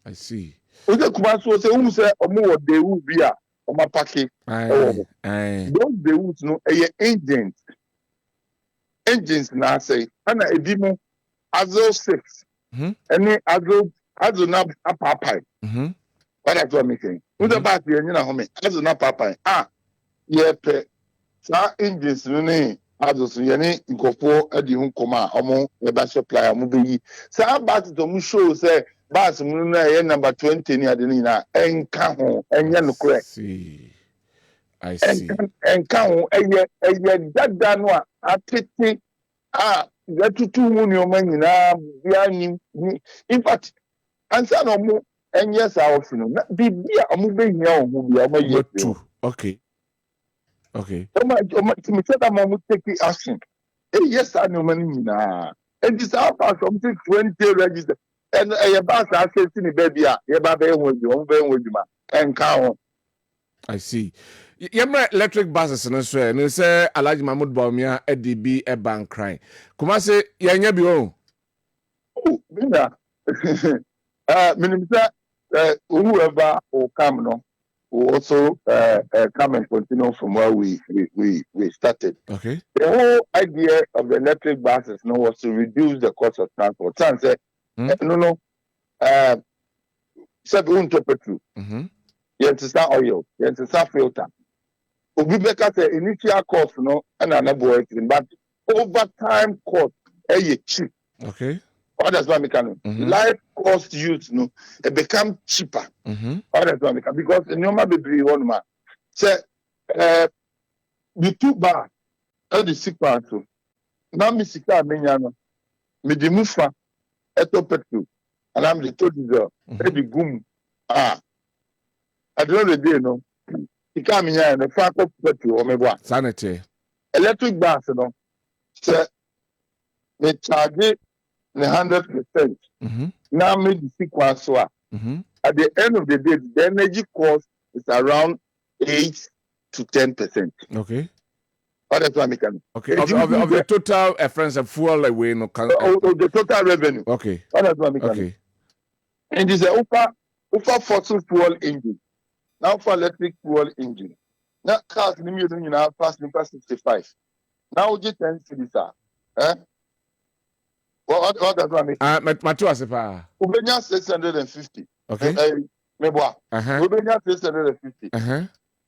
I see. With the Kumaso say, who say, or more they will be a my packet. Those they would know a engines now say, and a demo Azo 6. And then Azo not a papai. What that's what I'm saying. With the back here, you know, home, Azo not papai. Yep, sa engines ni azosu yene nkofo adi hu koma omo e ba supply amu beyi sa bat to mu show say bus mu na ye number 20 ni ade ni na enka ho enye no correct I see enka ho eye dada no a atete gatutu mu ni o manyina bia ni in fact ansa no mu enye sa ofino na bibia amu behia omu bia o maye Okay. To say that mom take the action. Yes, I know money now. And this our pass something 20 register. And a bus I said to the baby, your baby with you, and count. I see. Yemma electric buses and so and say Alhaji Mahmoud Baumia EDB a bank crying. Kumase yanya bi o. Oh, Bina. Minister, whoever will come no. We also come and continue from where we started. Okay. The whole idea of the electric buses was to reduce the cost of transport. Some say, said we won't petrol. You understand oil, you understand filter. We make the initial cost, and another but over time cost, cheap. Okay. What does one make? Life cost use, it become cheaper. What does one make? Because the normal baby one man say, the 2 bar, the 6 bar too. Now me sika menyano, me di mufa, eto petrol, and I'm the told you the boom. I don't know the day no. Sika menyano, the fact of petrol or me what? Sanity. Electric bus, say me charge 100%. Now me the sequence so at the end of the day, the energy cost is around 8 to 10%. Okay. What is what I can? Okay. Of the total friends and fuel away no can. The total revenue. Okay. What is what I can? Okay. And this is a fossil fuel engine. Now for electric fuel engine. Now cars you now pass 65. Now you 10 cities are. What does that mean? Matu asepa. Ubenya 650. Okay. Meboa. Ubenya 650.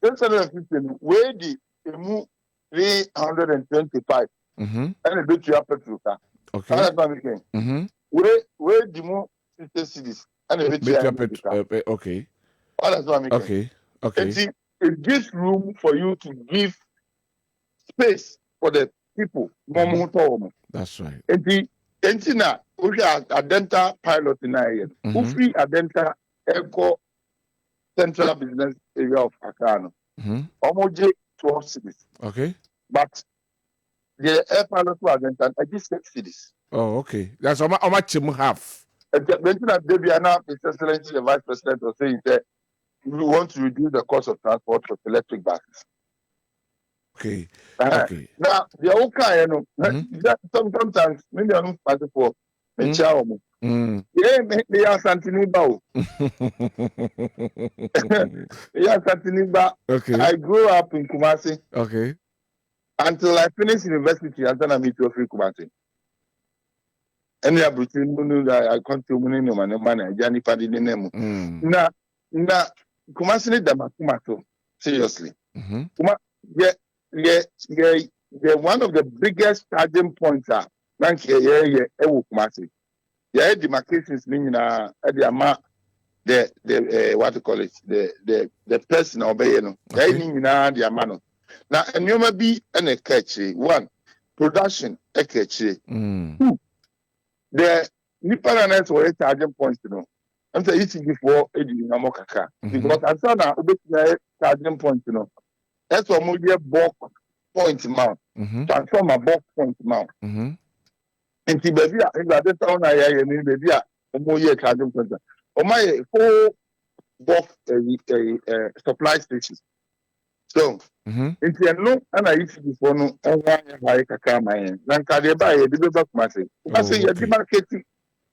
650 where the emu 325. And a bit you petrol car. Okay. That's what I'm saying. Where the more 60 cities and a bit you petrol. Okay. That's what I'm saying. Okay. Okay. And see, it gives room for you to give space for the people. That's right. And see now, we have a dental pilot in our area. We free a dental eco central business area of Accra. Almost 12 cities. Okay. But the air pilot was dental, I just 6 cities. Oh, okay. That's how much you have. And Debiana, Mr. Excellency, the Vice President, was saying that we want to reduce the cost of transport for electric buses. Okay. Okay. Now, the okay, you know, sometimes maybe I'm not for the chow. Yeah, they are Santiniba. Yeah, Santiniba. Okay. I grew up in Kumasi. Okay. Until I finished university, and then I meet you free Kumasi. And I come to Munini, Johnny Paddy name. Now, Kumasi need the Makumato. Seriously. Yeah, one of the biggest charging points are Maakye, Kumasi. Yeah, demarcations meaning the what to call it, the person obeying. Yeah, the amano. Now, and you may be an catchy one production a catchy. 2, the Nippon were charging points, you know. I'm saying it's before Eddie Namokaka because I saw now a charging point, you know. That's what we get bulk point mount. Transform a bulk point mount. And the baby, I got the town I mean, baby, a more year charging point. Oh, my 4 bulk supply stations. So, it's a no, and I used to be for no, and I can my end. Then can they buy a bit of massive? I say, you're demarcating.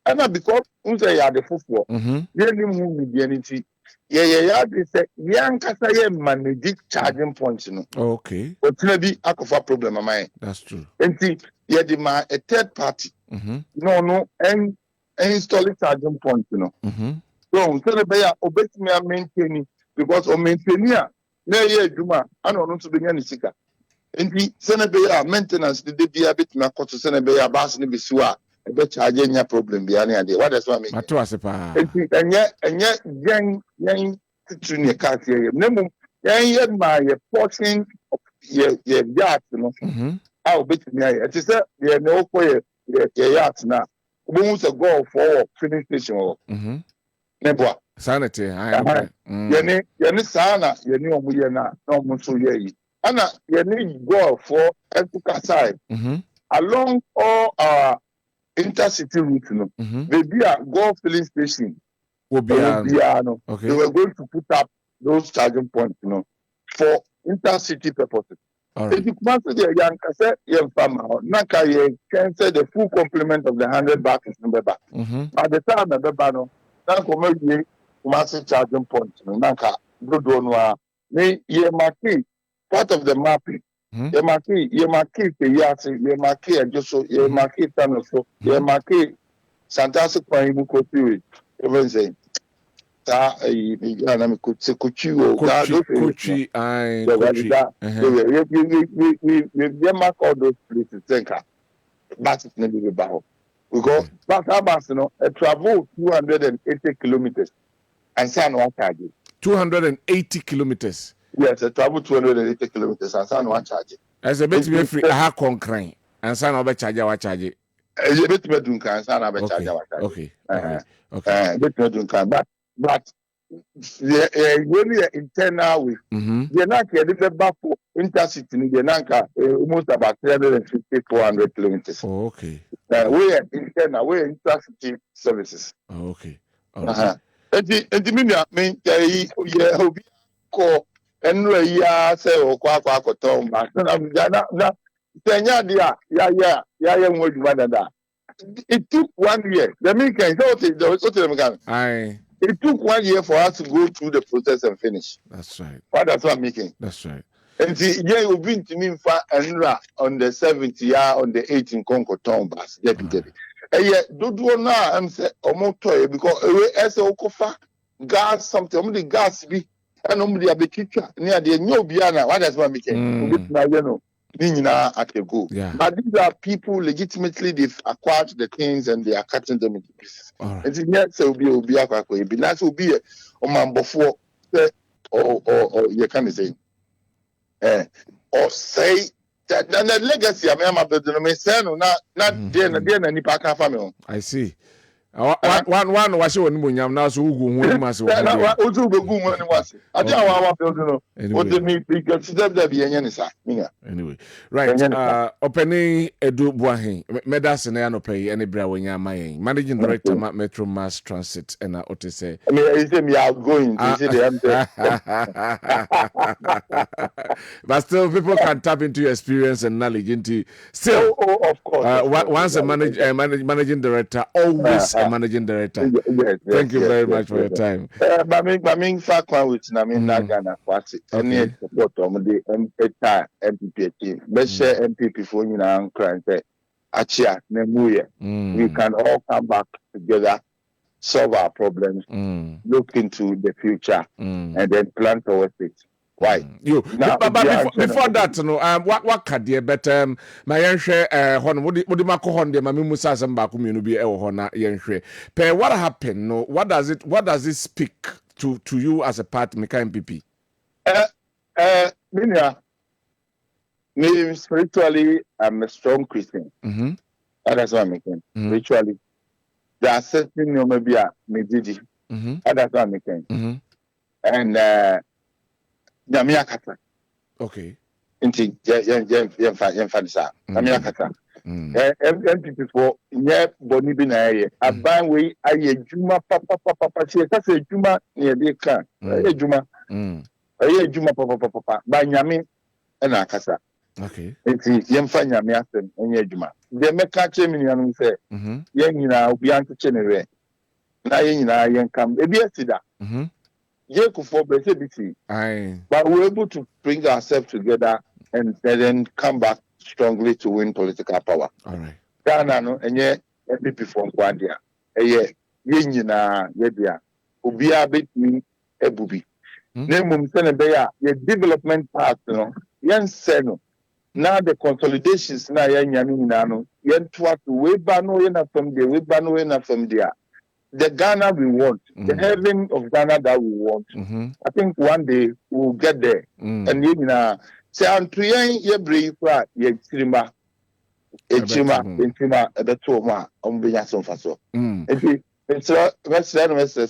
And because you say you are the football, you move with the entity. Yeah, they say, young Casaya manage charging points, you know. Okay. But maybe I could have a problem of mine. That's true. And see, yeah, a third party. No, and installing charging points, you know. So, the buyer obey me and maintaining because of maintaining. No, yeah, Juma, I don't know to be any sicker. And the Senebeya maintenance, the DBA bit my court to Senebeya Bass Nibisua, a bit charging your problem behind the idea. What does one mean? And yet, young junior cat here. Nemo, young my portion of your yacht, you know. I'll bet me. It is that you know for your yacht now. Who's a goal for filling station? Nebo. Sanity, Yenny Sana, Yenny Omuyana, no Musu Ye. Anna, Yenny go for Etuka side. Along all our intercity route, maybe a go filling station. Okay. They were going to put up those charging points, you know, for intercity purposes. If you pass the young cassette, young farmer, Naka, you can say the full complement of the 100 baht is number back. At the time of the banner, Nanko massive charging point, Nanka, good one. Ye Maakye, part of the mapping. Ye Maakye, the Maakye, and just so Ye Maakye, Tano, so Ye Maakye, Santas, Kwaimu Kopi, even saying. We mark all those places. But it's never about. We go back a travel 280 kilometers and San Juan charge. 280 kilometers. Yes, a travel 280 kilometers and San Juan charge. As a bit to be free, I have concrete and San Juan charge our charge. A bit to do can San Juan charge our charge. Okay. Bit to do can, but really internal with. You're not getting the back for intercity in the Nanka, almost about 350, 400 kilometers. Oh, okay. We're internal, we're intercity services. Oh, okay. All right. And the mean, yeah, call and ya say, or quack or tom, but I'm not. Tenya dia, yeah, would rather that. It took 1 year. The American, it took 1 year for us to go through the process and finish. That's right. That's what I'm making. That's right. And the year you've been to me on the 70 year on the 18 Concord town bus. And yet, do now I'm saying, because as a Okofa, gas something, the gas be, and only a big teacher near the new Biana. What does one making? Yeah. But these are people legitimately, they've acquired the things and they are cutting them into pieces. Right. And yes, will be nice will be a man before or you can say or say that the legacy of Emma not then any pack family. I see. One was you when you now so who must I don't anyway, right. Opening Edu Buahin, Medicine and pay any Brawanya Maying, Managing Director Metro Mass Transit and Otese. I mean, I say me outgoing. But still, people can tap into your experience and knowledge into still. Of course. Once a managing director, always a managing director. Thank you very much for your time. Maming Fakwa with Namin Nagana Kwasi. Any support on the MPP team. Let's share MPP for you now and cry and say, Achia, Nemuye. We can all come back together, solve our problems, look into the future, and then plan towards it. Why? You now, but before that, what can you better? My yenhwe hon wodi mako hon de mami musa samba ku mienu bi e wo hona yenhwe. Per what happened? No, what does it speak to you as a part Mika MPP? Me spiritually, I'm a strong Christian. That's what I'm making. Spiritually, there are certain maybe me didi. That's what I'm making. And Namia Kata. Okay. Inti Yenfanisa. Namia Kata. MPP for Boni Binaye. A ban way, I Juma Papa. She has a Juma near the car. A Juma. A Juma Papa. By Yami and Akasa. Okay. It's Yemfanya Miasen and Yajuma. They make a chimney and say, Yangina, Bianca Chenere. Nayina, Yan come. A beer sida. For but we're able to bring ourselves together and then come back strongly to win political power. All right. Ghana no enye MPP from Kwadia. Eye yenyina yebia. Obia betimi ebubi. Nemum sene beya ye development part no. Yen se no. Now the consolidations na yenyani na no. Yen twa to we ba no yen from there, we ba no yen from there. The Ghana we want, the heaven of Ghana that we want. I think one day we'll get there. And you know, say Antuyen Yebri Fra Yexima, Echima, the Toma, Ombiason Faso. It's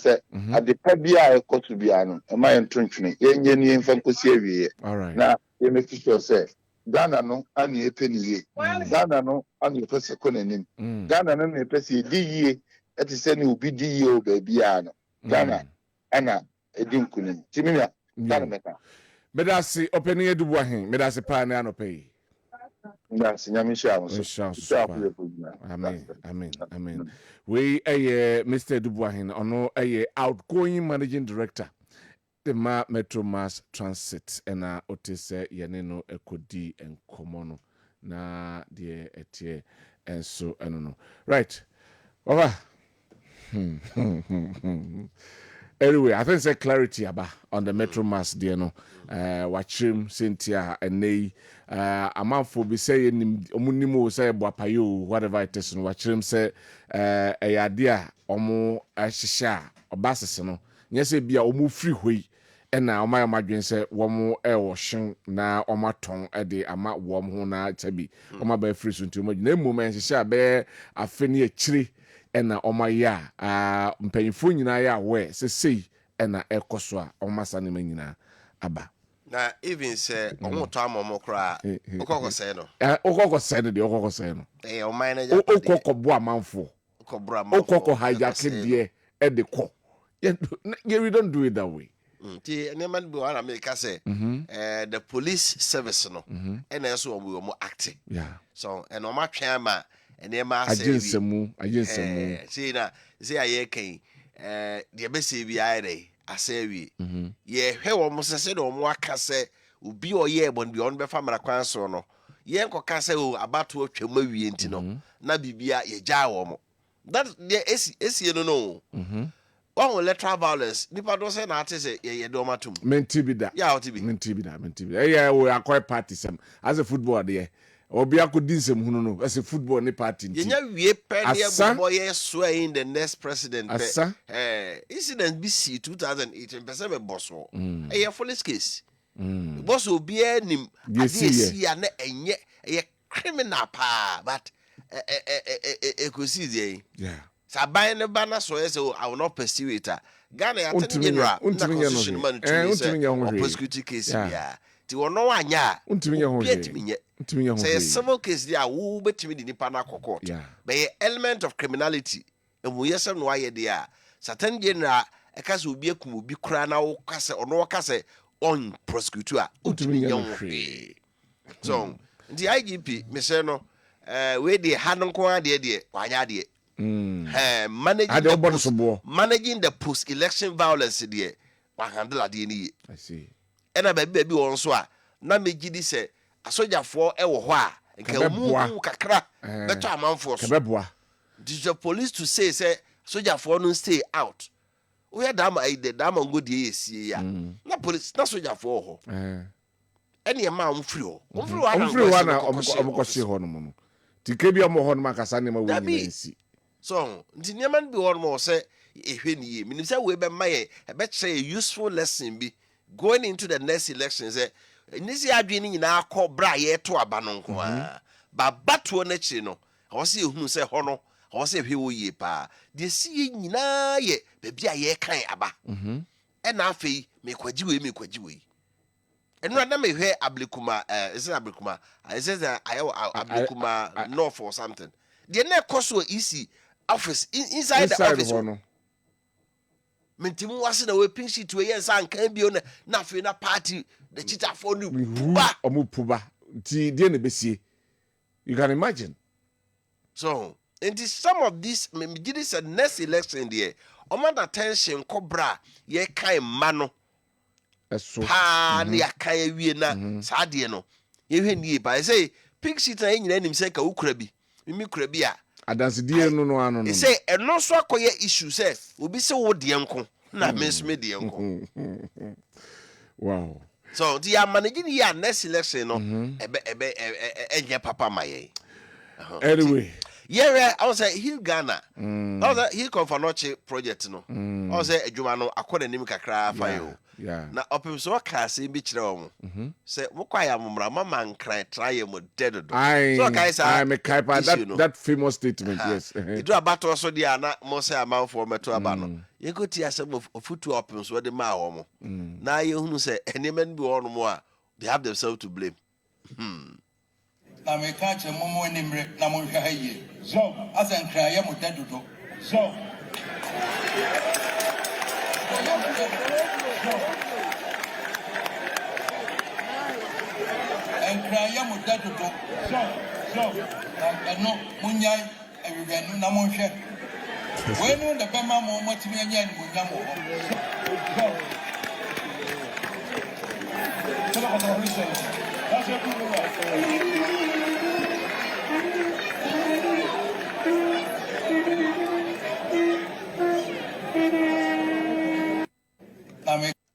say at the Pabia Cotubiano, and my entrenchment, Yen Fancusi. All right. Now, you make sure say, Ghana no, and ye penny, Ghana no, and your person conin, Ghana no, a person, D. That is any UBDO baby. Ghana, Anna, a dinkunin. Timina, Ghana. Medasi opening a duwahin, Medasi Pana no pay. Yes, Yamisha. Amen. We a Mr. Dubuahin, or a outgoing managing director. The Metro Mass Transit and Otise Yaneno Ekodi and Komono. Na dear etie and so I don't know. Right. Over. Anyway, I think it's a clarity about on the Metro Mass, dear no. Watch him, Cynthia, and they a man for be saying Omunimo say Boapayo, whatever it is, and watch him say a idea omo ashisha or bassino. Yes, it be a omu free way. And now my imagine say one more air washing na oma tongue a day ama warm hona tabi. Oma be free soon too much. No moment she shall bear a fenny tree. Ena oma ya mpanyimfo nyina ya we se sei ena ekoswa oma sane manyina aba na even say omo to amomo kra okoko say no okoko say no de okoko say no o man na ja okoko bo amanfo okobro amanfo okoko hijack de e de ko we don't do it that way. The man be one America say the police service no and also we were more active. Yeah. So and on my chairman and then ma say ajinsemu see na say aye kan the best be aye I say we ye hwe wo mo se do mo aka say obi oye bon bi on be fa mara kwan so no ye nko ka say o abato atwa mawie nti no na bibia ye gya wo mo that the esi no one electoral violence nipa do say na ate say ye do matum menti bi da ya oti bi menti bi da we akoi party sem as a football there obi akodi nsem hunu no as a football ni party nti ye nya wie pe ne boy swear in the next president incident BC 2018 person be boss wo e police case boss obi anim ade ya na enye e criminal pa but kosi dey Sabai ne bana so yes I will not pursue it. Ghana ya ten general na constitution man to prosecute case ya. Ti wono anya. Untiminye say civil case dia wo betimi di nipa na court. Be element of criminality. Emu yesem no aye dia. Certain general e ka se obi akum obi kura na wo ka se ono ka se on prosecute a untiminye ho. So, the IGP me say no we dey hanon ko ade de wanya de managing the post-election violence there, handle at the I see. And I baby on so na me gidi say a soldier for e wo ho a nka mu kakra beto amanfo so the police to say soldier for no stay out we had the dam go die esie ya na police na soldier for ho any ma umfri ho wana omokosi ho no mo tikebi omo ho no makasa ne ma we ni nsi. So, the Nyaman be one more say, ye, means we be my a bet say a useful lesson be going into the next election. Say, in this year, dreaming in our call Bray to a banon, but to a nature, I was see who say honor, I was say he will ye pa. The seeing na ye, baby, a ye kind aba. And now fee, make what you will. And rather me hear Ablikuma, is it Ablikuma? I says that I Ablikuma North or something. The next cost so easy. Office inside the office. Mentimu wase na we pin sheet we yen san kan bi ona na fe na party the cheater for nu ba omupuba ti die ne besie. You can imagine. So, and some of this me did this next election there. Oman attention cobra ye kan mano. Eso. Pa na ya kan wie na sa de no. Ye hwe nie ba say pink sheet na nyina nim say ka ukura bi. Mimi kura bi a adanse die no he say eno so akoye issue say obi se wo de enko na menso me de enko. Wow. So the managing year next election no enye papa maye. Anyway, yeah, I was say he Ghana. I was he come for noche project no. I was say adwuma no akoda nim kakra fa yo. Yeah. Na opem so ka se bi kire wo. Say mo kwa ya momra mama nkran try mo dead do. So kai say I make that famous statement. Yes. You do about also dia na mo say amount for meto aba no. You go tia some of futu opem so de ma wo mo. Na ye hunu say any men bi won mo a they have themselves to blame. Na me ka che momo nimre na mo hwa haye. So asan kra ye mo dead do. So and cry mo dead to so no munyai everywhere no mo hwe when the bema mo motimi anya ni munya mo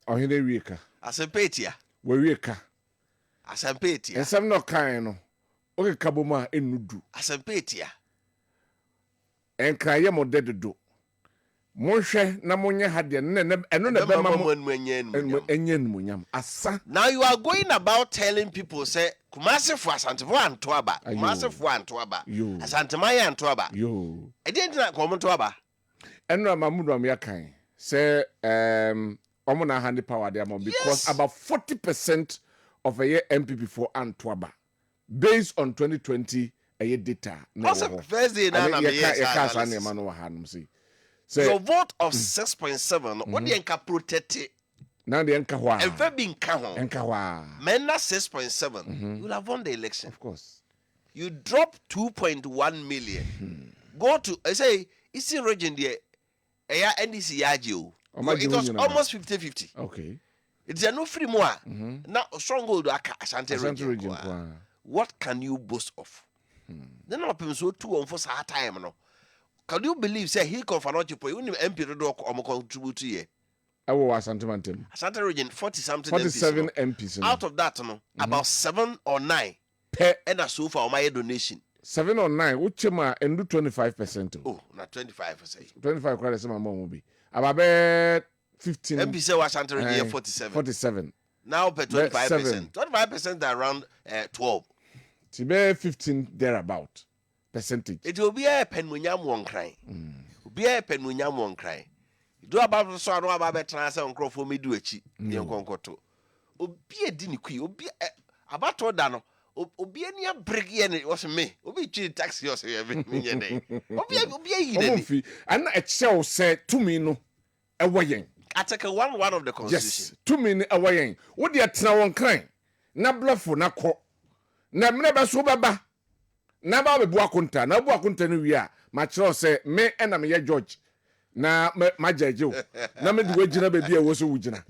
Ohine wieka. Asempetia. We wieka. Asempetia. Ensem no kan no. Oke kaboma enudu. Asempetia. Enkraye mo dedodo. Monhwe na monye hade eno na bema mo enye nmunyam. Asa. Now you are going about telling people say Kumasi for Asantefo anto aba. Kumasi for anto aba. Asantemaya anto aba. Yo. E dey na komo to aba. Eno amamudu am yakan. Say omo na hand power there because about 40% of a year MPP for Antwaba based on 2020 a year data. Also, first day now, your vote of 6.7. What the enka protect it? Now the enka and very being count. Men 6.7. You will have won the election. Of course. You drop 2.1 million. Go to I say it's in region there. NDC Yagio. It was almost 50-50. Okay. It's a no free more. Now stronghold Ashanti region. What can you boast of? Then I'm so 2 on for time no. Can you believe say he confirmed you only MP do contribute here? I was Ashanti region 40 something 47 MPs. Out of that no, about 7 or 9 per and a so far my donation. 7 or 9 which and do 25%. Oh, not 25%. 25 quite some amount will be. About 15 MP say Ashanti region 47. Now per 25%. 25% around 12. To be 15 thereabout percentage. It will be a pen when you won't cry. Be a pen when you won't cry. Do about so no about transfer on crop for me do a cheat. You concoto. Obi a dinikui, obi about to dano. Obi any break yen it was me. Obi cheat taxi or say every day. Obi a and a shell said to me no away. Article 1 of the Constitution. Yes, 2 minutes away. What the atna one crying? Na bluffo na ko. Na mneba so baba. Na ba be buakunta. Na buakunta no wi a. Ma kire say me na me ye George. Na ma judge o. Na me de wagina ba bia wo so wugina.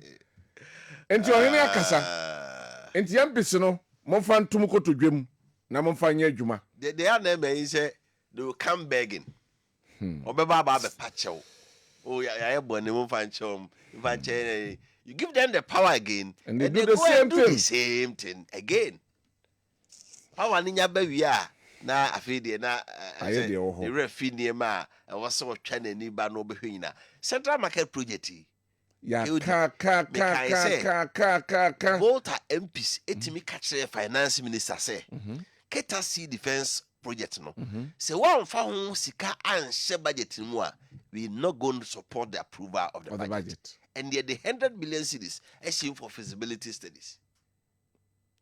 Enti ohene akasa. Enti yampisi no momfa ntum koto dwem na momfa nya adwuma. They are name say they will come begging. Obeba ba be pachew. Oh yeah, you give them the power again, and they do the same thing again. Power ninya bawia na afide na the refini ma was so chane ni ba no behwina. Central Market Project. Ya Volta MPs etimi catch finance minister say. Keta see defense project no. Say one fa ho sika anhye budget mu a we not going to support the approval of the budget. And yet the 100 billion cedis asking for feasibility studies.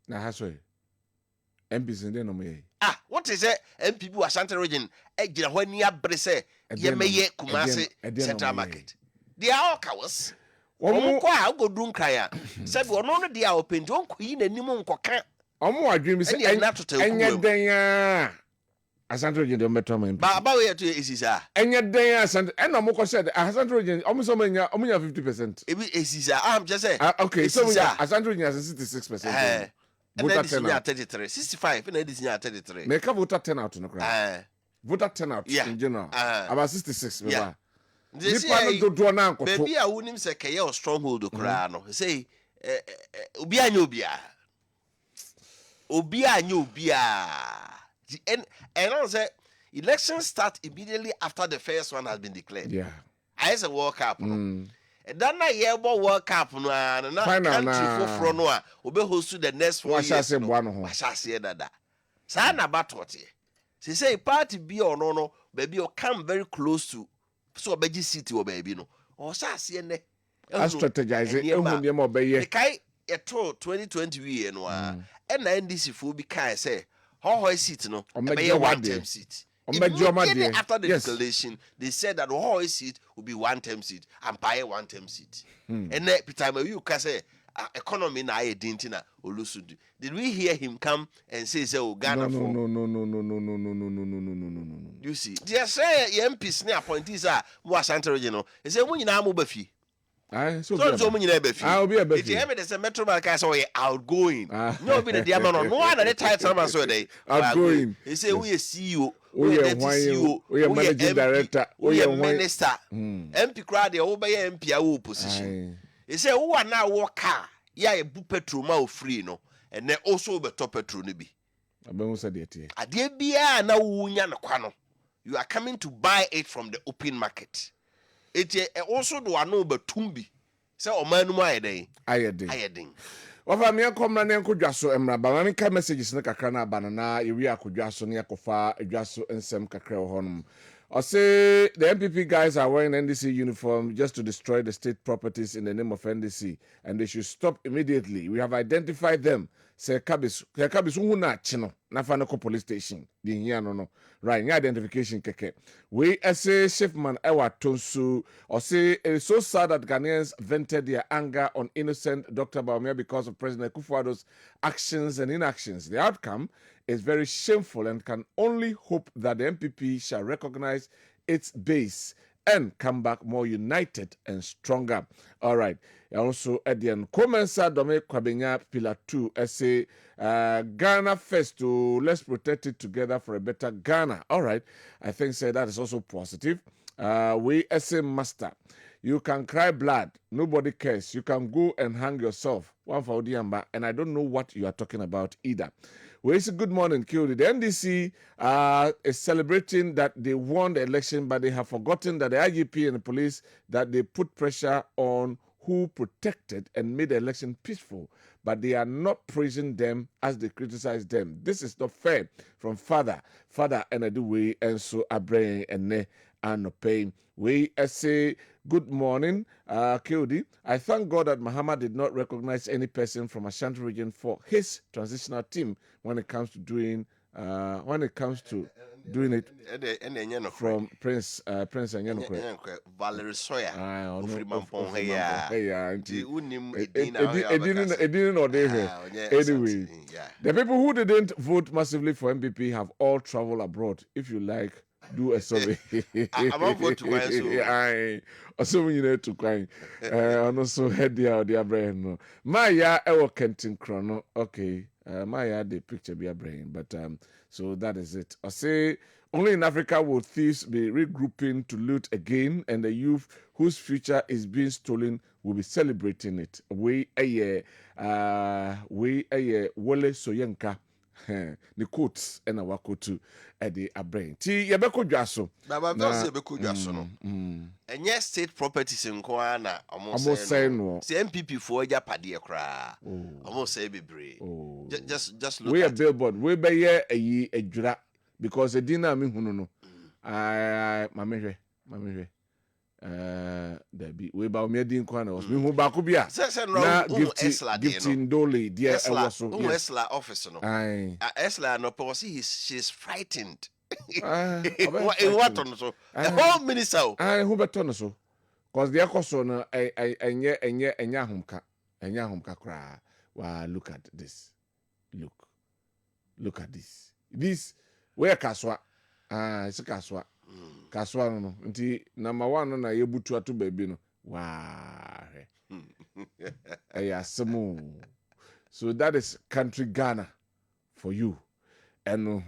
Now how so? MPs in no me. What is it? MPP Ashanti region ejina ho ni abre say ye meye Kumasi Central Market. They are all cowards. Omo kwa go dun kaya. Said we no dey open to onko yi nanim nkoka. Omo adwemi say enya den ya. Ashanti region dey meto am. Ba we to esisa. Enya den ya Ashanti. And omo ko said Ashanti region omo so manya 50%. Ebi esisa. I'm just say. Okay, so Ashanti region has 66%. Voter turnout 33, 65 and this year 33. Make a voter turnout no cry. Voter turnout in general. About 66. Yeah. This baby I wouldn't say kaya or stronghold okra no. Say obi anyo bia. And I say elections start immediately after the first one has been declared. Yeah. I say World Cup. Dan na ye bo World Cup no na country for no a obe host the next 4 years. Washase dada. Sa na batote. Say party be or no baby o come very close to so obeji city o baby no. O sase ne. I strategize it. Ehun dem obeye. Kai eto 2020 we no a. E na NDC fo bi kai say ho seat no be one-term seat. Immediately after the declaration, they said that the whole seat will be 1-term seat and buy a 1-term seat. And then time you can say economy na I didn't na Olusudu. Did we hear him come and say oh Ghana no. You see, they say MPs ne appointees are mo Ashanti region. They say mo nyina mo bafi. So mo nyina bafi. I'll be a bafi. If you say Metro Bank say outgoing. No be the diamond no one na the title man so dey. Outgoing. They say we CEO. We are managing director. We are minister. MP crowd, obey MP opposition. He say, who are now walk car? Yeah, a book petrol ma free no, and then also be top petrol nibi. Adebia na wunya na kwano. You are coming to buy it from the open market. It also do ano be tumbi. Say omanu ayedin. Ayedin. Wafa me akomra ne nkodwa so emra ba ma ka messages ne kakra na ba na ewi akodwa so ne yakofa adwa so ensem kakra ho honum I say the MPP guys are wearing NDC uniform just to destroy the state properties in the name of NDC, and they should stop immediately. We have identified them. Say Kabis Huna Chino, Nafanoko police station. The no. Right, identification keke. We say Shifman Ewa Tonsu, or say it is so sad that Ghanaians vented their anger on innocent Dr. Baumia because of President Kufuor's actions and inactions. The outcome is very shameful and can only hope that the MPP shall recognize its base and come back more united and stronger. All right. Also, at the end, Komensa Dome Kwabena Pillar 2, say Ghana first to let's protect it together for a better Ghana. All right. I think that is also positive. We say master. You can cry blood. Nobody cares. You can go and hang yourself. One for Odiamba, and I don't know what you are talking about either. We say good morning, Kyori. The NDC is celebrating that they won the election, but they have forgotten that the IGP and the police, that they put pressure on who protected and made the election peaceful, but they are not praising them as they criticize them. This is not fair from father and Aduwe and so Abraham and Ne and no pain. We say good morning, Kyori. I thank God that Mahama did not recognize any person from Ashanti region for his transitional team when it comes to doing it from Prince and Valerie Sawyer. Anyway, the people who didn't vote massively for MPP have all traveled abroad. If you like, do a survey. I'm not vote to I also you know to cry. And also head the brain. Maya ewo Kentin Chrono. Okay. Maya the picture be a brain, but so that is it. I say only in Africa will thieves be regrouping to loot again, and the youth whose future is being stolen will be celebrating it. We a Wole Soyenka. The quotes and our quote at the brain. Ti yabeko dwaso. Baba don't say beko dwaso no. And yes, state properties in Kwana almost say no. Say MPP for ya padie kra. Almost say bebre. Just look we at a billboard. We be here a jura because a dinner me hunu no. Mamehwe. There be we ba me din Kwana was me hu ba ko bia. Na gifting dole dear also. Esla office no. Esla no but she's frightened. What on so? The whole minister. Who beton so? Cause the akoso no enya humka kra. Wow, look at this. Look at this. This where kaswa. It's a kaswa. Kaswa no. Nti number 1 no na yebutu atu baby no. Wow. So that is country Ghana for you. No.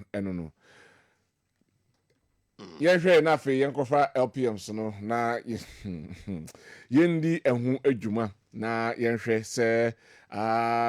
Yehwe na fe yenkofa LPMs no na yendi ehu adwuma na yehwe se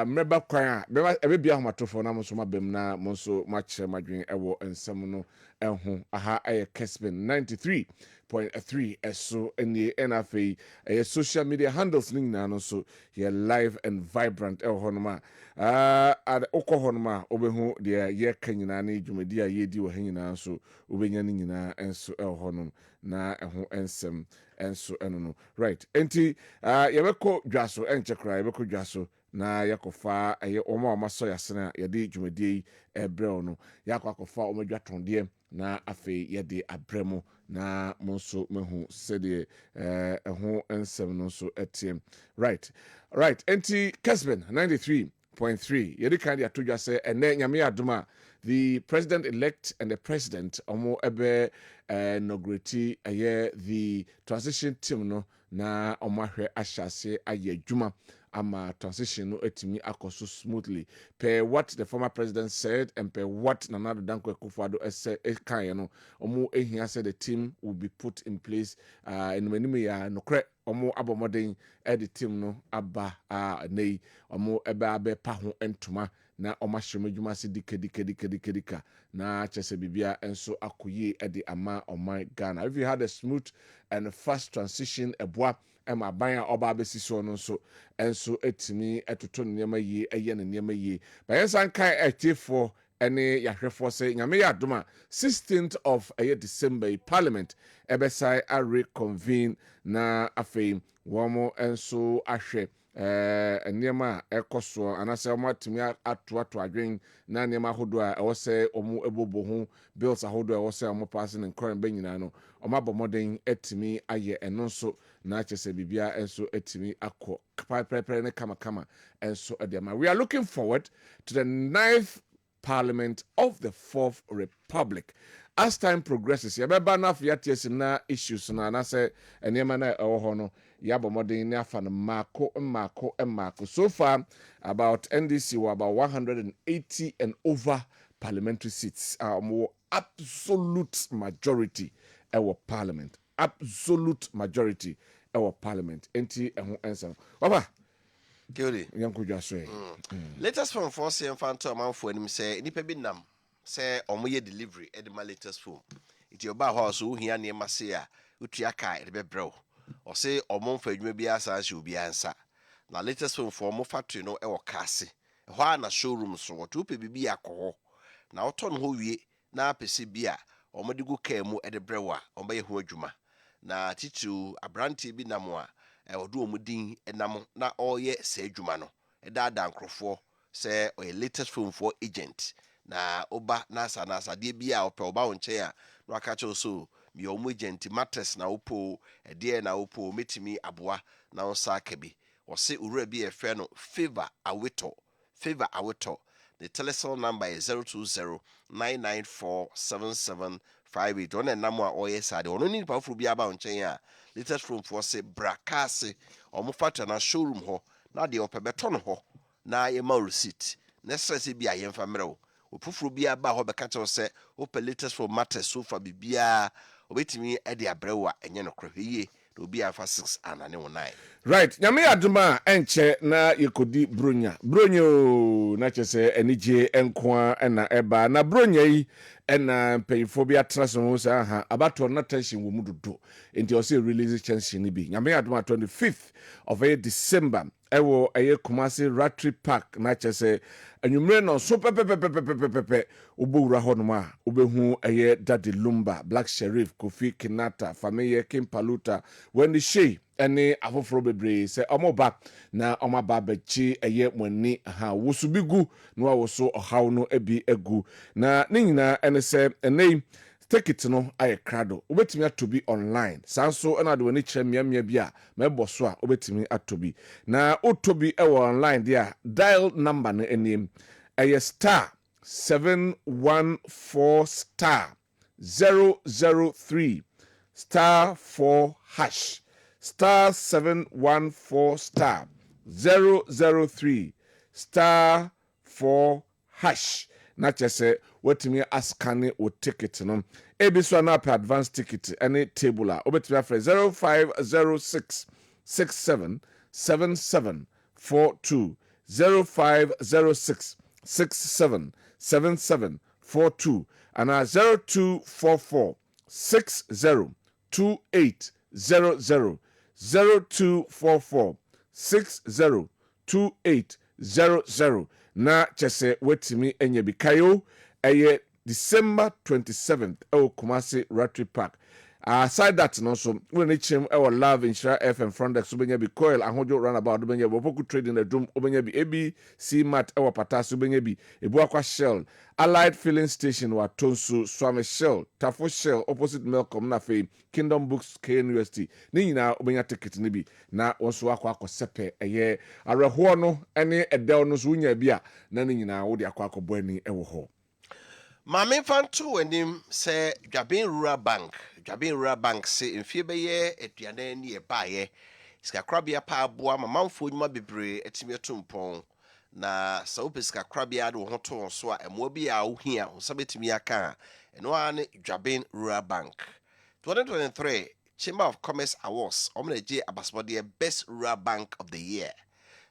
meba kwan ebe bia homatofo na monso mabem na monso makyere madwen ewo ensem no ehu aha Kessben 93.3 eso eni NFA social media handles ning na no so here live and vibrant honoma ad okohonoma obehu de ye kanyina na dwumadi a yedi wo hanyina so obenya ni nyina enso honom na ehu ensem enso eno no right enti yebeko dwaso enchekra yebeko dwaso na yakofa oma so yasena yedi dwumadi ebrel no yakofa oma dwatonde na afi yedi abremo na monso mehu sede ehu ensem no so etiem right enti Kessben 93.3 yedi kan ya todwa se ene nyame adoma the president-elect and the president omo ebe inaugurate the transition team no na omo ahwe ahyase aye adwuma ama transition no etimi akoso smoothly per what the former president said and per what Nana Dankwah kan no omo ehia said the team will be put in place in manime ya nokre omo abomoden the team no aba nei omo ebe pa ho entoma na omashirme dwuma se dikadika na chese bibia enso akoye ede ama oman Ghana. If you had a smooth and fast transition eboa ema ban oba abesi so no so enso etimi etoto nyema yi eye ne nyema yi bayan san kai etifo ene yahwefo se nyame ya adoma 16th of December parliament ebesai a reconvene na afei womo enso ahwe nneɛma a ɛkɔ anase ɔmo atumi atoato adwen na nneɛma ahodoɔ a ɛwɔ sɛ ɔmo ɛbobɔ ho bills ahodoɔ a ɛwɔ sɛ ɔmo pass ne nkɔrɔ bɛ nyinaa no ɔmo abɔ mmɔden atumi ayɛ ɛno nso na akyɛ sɛ biribiara nso atumi akɔ pɛpɛpɛ ne kamakama nso ɛde ama. We are looking forward to the 9th Parliament of the 4th Republic. As time progresses, yɛbɛba na afei ate asim na issues na anase nneɛma na ɛwɔ hɔ no yɛabɔ mmɔden ne afa no mmaako. So far, about NDC were about 180 and over parliamentary seats. Absolute majority our parliament. Absolute majority our parliament. Enti ɛho answer. Baba. Kyori. Yanko jaswe. Latest from force and phantom amanfo anim say nipa bi nam say omoye delivery e de ma latest phone. Iti oba ho so hia ne ma say a utua kai de bebrɛw. O say omonfa adwuma bi asa hye obi ansa. Na latest phone for mo factory no e wo kase. Ho na showroom so wo to pe bibi akɔ. Na oto no ho wie na apese bi a omode go kai mu e de brɛw a omba ho adwuma. Na titu abrante bi nam a odo omudin enam na oye se adwuma no eda dankrofo se o latest phone for agent na oba na de bia ope oba wonche a no aka che so mi omu agent matters na opo ede na opo metimi aboa na onsa akabi o se owura bi e fe no favor aweto the telephone number is 020-994-7758 on enam a oye sade ono ni pa furu bi aba wonche a latest phone for say brakase omo factory na showroom ho na de opebeto no ho na ye ma receipt na stress bi aye mfa mrewo opufuru bi aba ho beka che se ope latest phone matter sofa bibia obetimi e de abrewo a enye no kroheye na obi afa 6 anane 9. Right, nyame aduma enche na yekodi bronya na chese enije enkoa na eba na bronya yi na mpayifo bi atraso ho sa ha abato na tension wo mudodo enti o se release chance ni bi nyame aduma 25th of December ewo Kumasi Ratri Park na chese anwumre no so pepepepepepepe obowura ho no ma obehu Daddy Lumba, Black Sheriff, Kofi Kinata, Fameye Kimpaluta, Wendy Shea ene afoforo bebre se omoba na omaba bechi mwani ha wosubigu no awoso ohaw no ebi egu na ne nyina ene se ene ticket no aye krado obetimi atobi online sanso na de woni kire miamia bi a mebo so a obetimi atobi na otobi ewo online dia dial number no enim aye star 714 star 003 star 4 hash star 714 star 003 star 4 hash na chese wetimi askane o ticket no ebiso na per advance ticket any table a obetimi afre 0506 67 77 42 0506 67 77 42 and 0244 60 28 00 0244 60 28 00 na chese wetimi enye bikayo eye December 27th Kumasi Ratri Park. Aside that no so when it chem Love Insura FM Frontex ubenya bi coil ahojo runabout ubenya bopoku trading the drum ubenya bi ABC mat patas ubenya bi ebu akwa Shell Allied Filling Station wa Tonsu Swame Shell Tafo Shell opposite Melcom na fe Kingdom Books KNUST ni nyina ubenya ticket ni bi na wonso akwa sepe eye areho no ene edel no so nya bi a na ni nyina wo de akwa bɔani ewo ho. Mame fanto wenim se Kwabena Rural Bank se mfie beye aduane ni e baaye sika krabia pa aboa mamamfo nyuma bebre etimi etompon na sa ope sika krabia de ho to so a emo bi a ohia ho sabetimi aka eno ane Kwabena Rural Bank 2023 Chamber of Commerce Awards omnaje abasbode Best Rural Bank of the Year.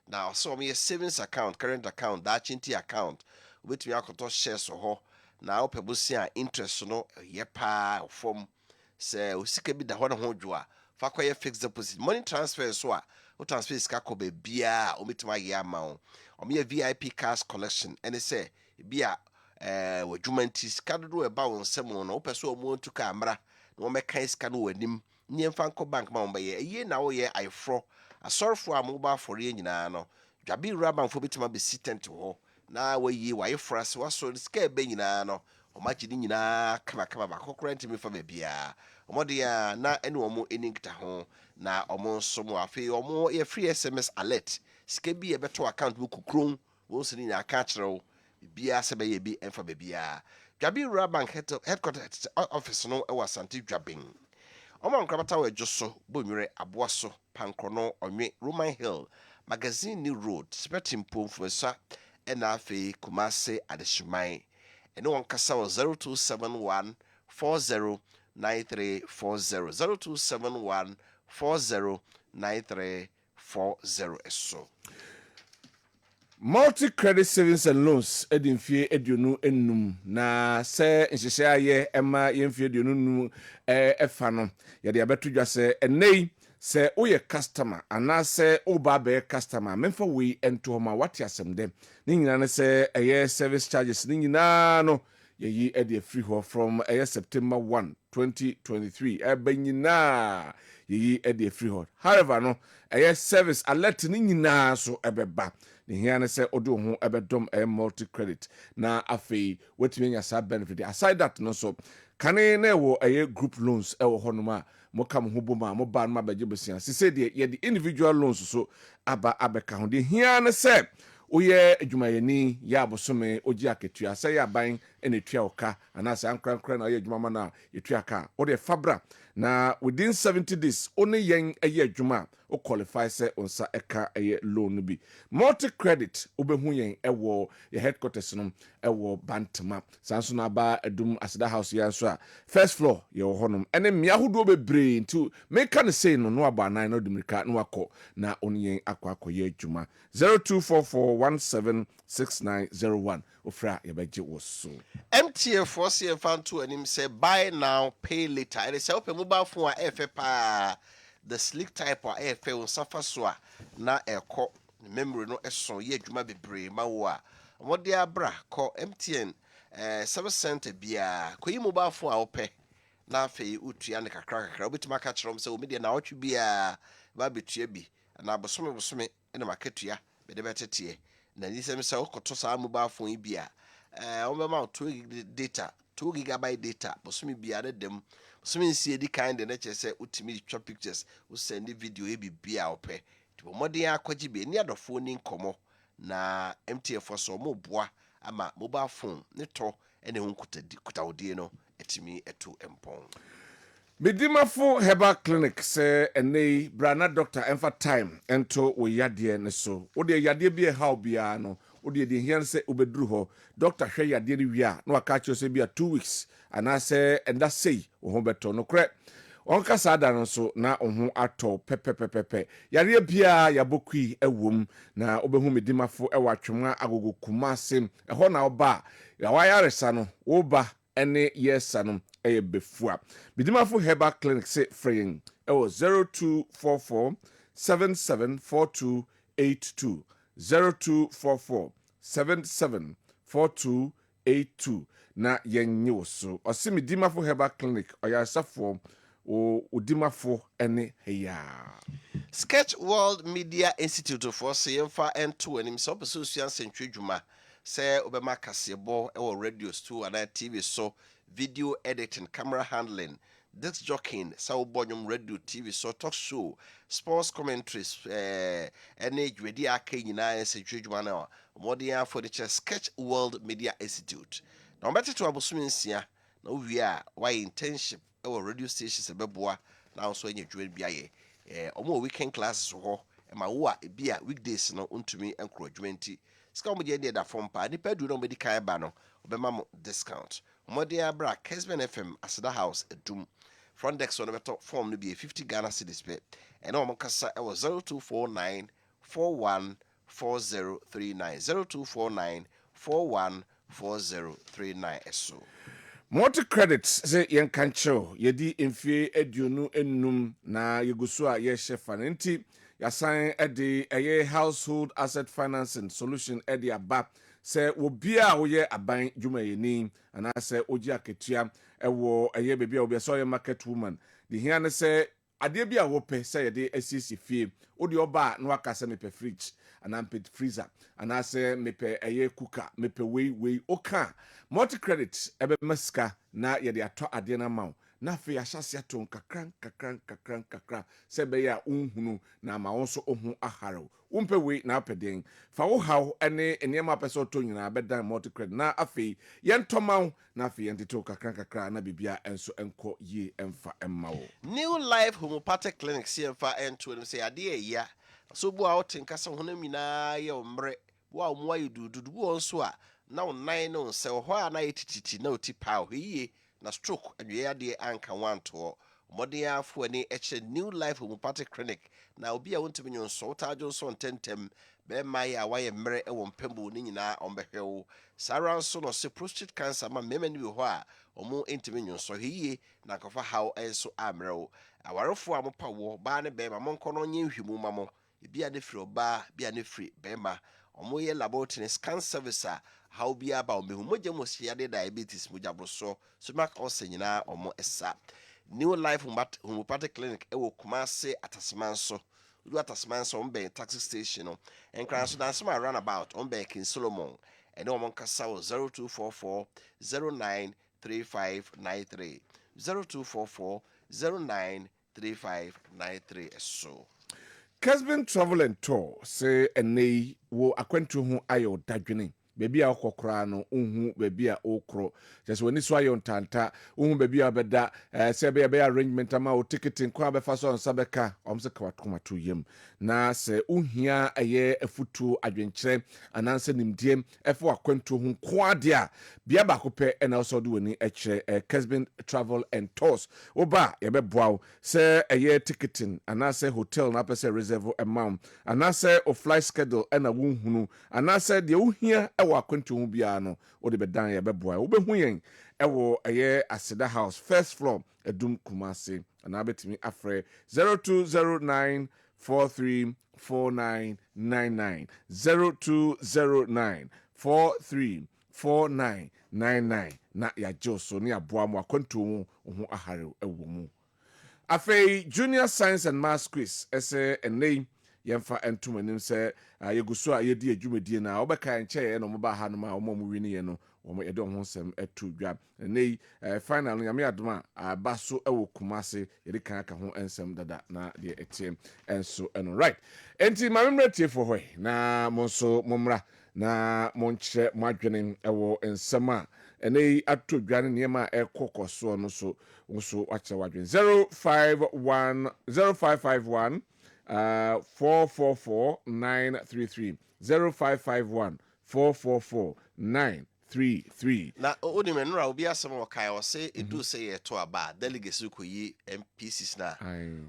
Now so me savings account, current account, dachinti account obetimi akoto shares so ho na opebusia interest no ye pa from se osika bi da ho na ho dwo a fa kwaye fixed deposit money transfer so a o transfer sika ko be bia o metima ye ama o me VIP cash collection and say bia wadwuma nti sika dodo ɛba wo nsɛm no wopɛ sɛ ɔmo ntu ka mmra na wɔmɛka sika no w'anim nyɛmfa nkɔ bank ma wɔmbɛyɛ ɛyie na woyɛ ayeforɔ asɔrefoɔ a moba afɔre nyinaa no dwabe wura banfoɔ bɛtumi abɛsi tent hɔ na wayi wayeforɔ ase wasɔ sika ɛbɛ nyinaa no ɔmagye ne nyinaa kamakama baako koraa ntimi fa baabiaa ɔmɔde a na ɛne ɔmo ɛni nkita ho na ɔmo nso mo afei ɔmo yɛ free SMS alert sika bi yɛbɛtɔ account mu kukron wɔn nso ne nyinaa ka kyerɛ wo biara sɛ bɛyɛ bi ɛmfa baabiaa dwabe wura bank headquarters office no ɛwɔ asante dwabeng ɔmo nkrabata wɔ adwo so bonwere aboa so pankrono ɔnwe Roman Hill magazine ni road spectrum pomfesa ɛna afei Kumase adehyeman ɛne wɔn kasa wɔ 0271 409340 0271 409340 ɛso multi credit savings and loans edinfie eduonu enum na se nhyehyɛ ayɛ ɛma yɛmfie eduonu num ɛfa no yɛde abeto dwa sɛ enei sɛ woyɛ customer anaasɛ woba bɛyɛ customer memfa wei ɛnto hɔ ma wate asɛm dɛ ne nyinaa ne sɛ ɛyɛ service charges ne nyinaa no yɛyi ɛde afiri hɔ from ɛyɛ September 1 2023 ɛba nyinaa yɛyi ɛde afiri hɔ however no ɛyɛ service alert ne nyinaa so ɛbɛba ne hia ne sɛ ɔde ho ɛbɛdɔm ɛyɛ multi credit na afei watumi anya saa benefit aside that no so kane na ɛwɔ ɛyɛ group loans ɛwɔ hɔ nom a moka mo ho bom a mo ba no ma bɛgye besia sɛ deɛ yɛde individual loans so aba abɛka ho de hia ne sɛ woyɛ adwumayɛni yɛ abosome ogye aketua sɛ yɛ aban ɛna etua oka anaasɛ ankrankra na ɔyɛ adwuma ma na etua ka wode fabra na within 70 days one yɛn ɛyɛ adwuma o qualify sɛ onsa ɛka ɛyɛ loan no bi multi credit wobɛhu yɛn ɛwɔ yɛ headquarters no ɛwɔ Bantama sanso na aba adum aseda house yɛn so a first floor yɛwɔ hɔ nom ɛne mmea ahodoɔ bebree nti meka ne sei no aba anan no demirika no akɔ na one yɛn akɔ adwuma 0244176901 ofra yɛbɛgye wo so MTF for CFan to anim say buy now pay later it is help mobile phone ɛfɛ pa the slick type or ɛfɛ on safa so a na ɛkɔ memory no ɛso yɛ adwuma bebree ma wo a wɔde abra kɔ MTN service center bia kɔ yi mobile phone a wopɛ na afei utua ne kakra obitima ka kyerɛm sɛ o media na wotwe bia ba betua bi na bosome ene maketua bede betete na ni sɛ sɛ wokoto saa mobile phone yi bia ɔbɛma 2 data 2 gigabyte data bosome bia ne dem bosome nsie di kind na kyerɛ sɛ utimi twa pictures wo send video e bibia wopɛ tipo modern akɔgye bi ni adɔfo ni nkɔmɔ na MTF so mo boa ama mobile phone ne to ene ho kutawodie no etimi eto empon Medimafo Herbal Clinic say enei brana doctor emfa time ento wo yade ne so wo de yade bi e how bia no wo de hian se obeduru ho doctor hwe yade ne wi a no aka kyo se bia 2 weeks ana se enda sei wo ho beto no kre onka sada no so na ho atɔ pepepepepe yare bia yabokui ewom na obehu medimafo e watwema agogo Kumase ho na oba ya wayaresa no wo ba ene yesa no eye befua Bidimafo Herbal Clinic say fraying 0244 774282 0244 774282 na yenye so osimi Bidimafo Herbal Clinic oyasafo o Udimafo ene heya Sketch World Media Institute for CFA and2 and himself association century juma say obema kasebo e radios too and TV so video editing, camera handling, disc jockeying, Saubonium radio, TV, so talk show, sports commentaries, any ready arcade in I say Jujuana, Modern Furniture Sketch World Media Institute. Now, better to Abosumisia, no, we are why internship our radio stations a beboa now so in your joint BIA. Or more weekend classes or my wa beer weekdays no unto me and crow 20. Scammy that form pa, the pedro no medical banner, Obama discount. Modia bra Kessben FM aseda house edum front desk on the top form to be a 50 Ghana cedis pay and on kasa I was 0249 414039 0249 414039 so multi credits say yen kancho yedi emfie eduonu enum na yeguso a ye shefa nti yasan ede eye household asset financing solution ede aba se obi a woye aban dwumayeni ana se oji aketua ewo eye bebi a obi so ye market woman the here ne se ade bi a wo pe se ye de asisi fie odi oba na waka se mepe fridge ana mepe freezer ana se mepe eye cooker mepe wei oka multi credit ebe maska na ye de ato ade na mawo na fe ahyase aton kakran se be ya unhunu na ma won so ohun aharo umpe we na apeden fa wo haw ene enema peso to nyina bedan multi credit na afi yentomaw na afi yentito kakran na bibia enso enko ye emfa emmawo New Life Homeopathic Clinic CMFA N2 say ade ya so bo out in kasa honam nyina ye omre wo a mo ayi dudu wo nso a na onan no se ho a na yetititi na otipa ho yiye na stroke adwe ade anka wanto modern afo ani eche New Life Homeopathic Clinic na obi a wontumi nyonso tajo so ntentem be mai a waye mre e wo mpembo ni nyina ombehwewo sara nso no se prostate cancer ma mema ni bi ho a omo ntumi nyonso hiye na kofa how enso amrewo awarefo a mopa wo ba ne be ma monko no nye hwemu ma mo bia ne firi oba bia ne firi be ma omo ye laboratory scan service a how bia ba omehu mogya mo sia de diabetes mogya broso so mak osenyina omo esa New Life Homeopathic Clinic ewo Kumase Atasmanso do Atasmanso on taxi station no and cross dance my runabout on King Solomon and no kasa 0244 093593 0244 093593 so Kessben Travel and Tour say ene wo akwantu ho ayo dadwene bebi a okokra no unhu bebi a okro just when so ayo ntanta unhu bebi a beda se be arrangement ama o ticketing kwa be fa so nsabeka omse kwatoma to yem na se unhia aye afutu adwenkyere ananse nimdiem efo akwantu ho kwade a bia ba kopɛ ena so do wani ekire Kessben Travel and Tours oba ye be boaw se aye ticketing ananse hotel na pese reserve amount ananse o flight schedule ena wunhunu ananse de uhia ewo akwantu ho bia no o de bedan ye beboa wo behu yen ewo eye Aseda House first floor Edum Kumase ana betimi afre 0209 434999 0209 434999 na ya joso ne aboa mu akwantu ho ahare ewo mu afei junior science and maths quiz ese enei yemfa entumanim se yeguso a yedi adwumadie na obeka nche no moba ha no ma omo mu wini ye no omo yede ho nsem etu dwa enei final nyame adoma abaso ewo Kumase yede kan aka ho ensem dada na de etiem enso eno right enti mamemre tie for hoy na monso momra na monche mwadwene ewo ensem a enei ato dwane niema ekokoso no so wache wadwen 0551 444933 0551 444933 na oni menura obi asem okai o say edu say ye to aba delegacy ko yi MPCs na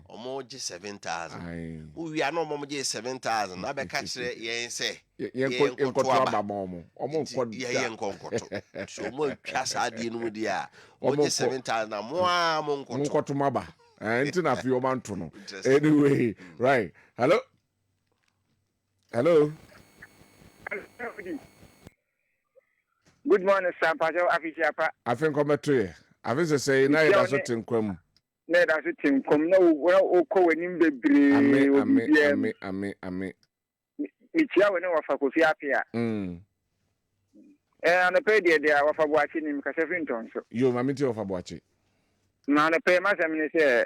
omo je 7000 uwi ana omo je 7000 na be ka kire yen say yen koto aba momo omo nko yen konkoto so mo twa sa die no di a omo je 7000 na mo a mo nkoto maba nti na fi o manto no anyway right hello Good morning, sir. Pajo Afisiapa. I think come to you. I think say na ida so tinkwam. Na ida so tinkwam na wo ko wanim bebre. Ame. Mi tia we na wa fa kofi apia. Ana pe de wa fa boachi ni mka sefinton so. Yo mami ti wa fa boachi. Na ana pe ma se mi say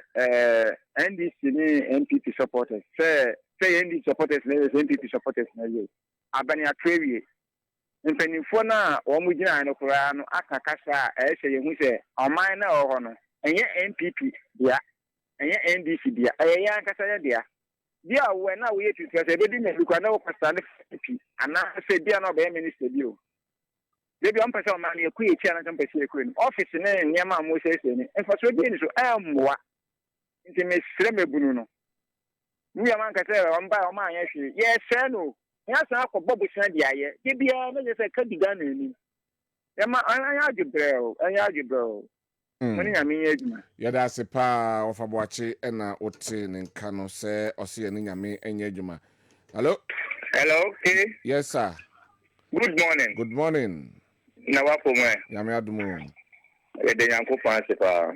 NDC ni NPP supporters. Say NDC supporters na NPP supporters na ye. Abani atrewie. Mpenifo na wo mu gina no kura no akakasa a ehye yehu se oman na wo ho no enye NPP dia enye NDC dia enye ankasa ya dia wo na wo yetu se be di me lukwa na wo kwasta ne NPP ana se dia na be minister bio debi on pese oman ye ku ye chia na kan pese ye ku ni office ne nyama mo se ni enfaso bi ni so amwa nti me sire mebunu no mu ya man kasa o mba o man ya hwe ye se no yasa akọbọ busan di aye bibia na je se kadiga na ni ema anya ajibrel Money I mean eduma. Yada se pa ofaboache na ote nka no se ose ye nyame enye adwuma. Hello? Hello, okay. Yes sir. Good morning. Good morning. Na wa po mo. Nyame adumo. Ye de Yankopon se pa.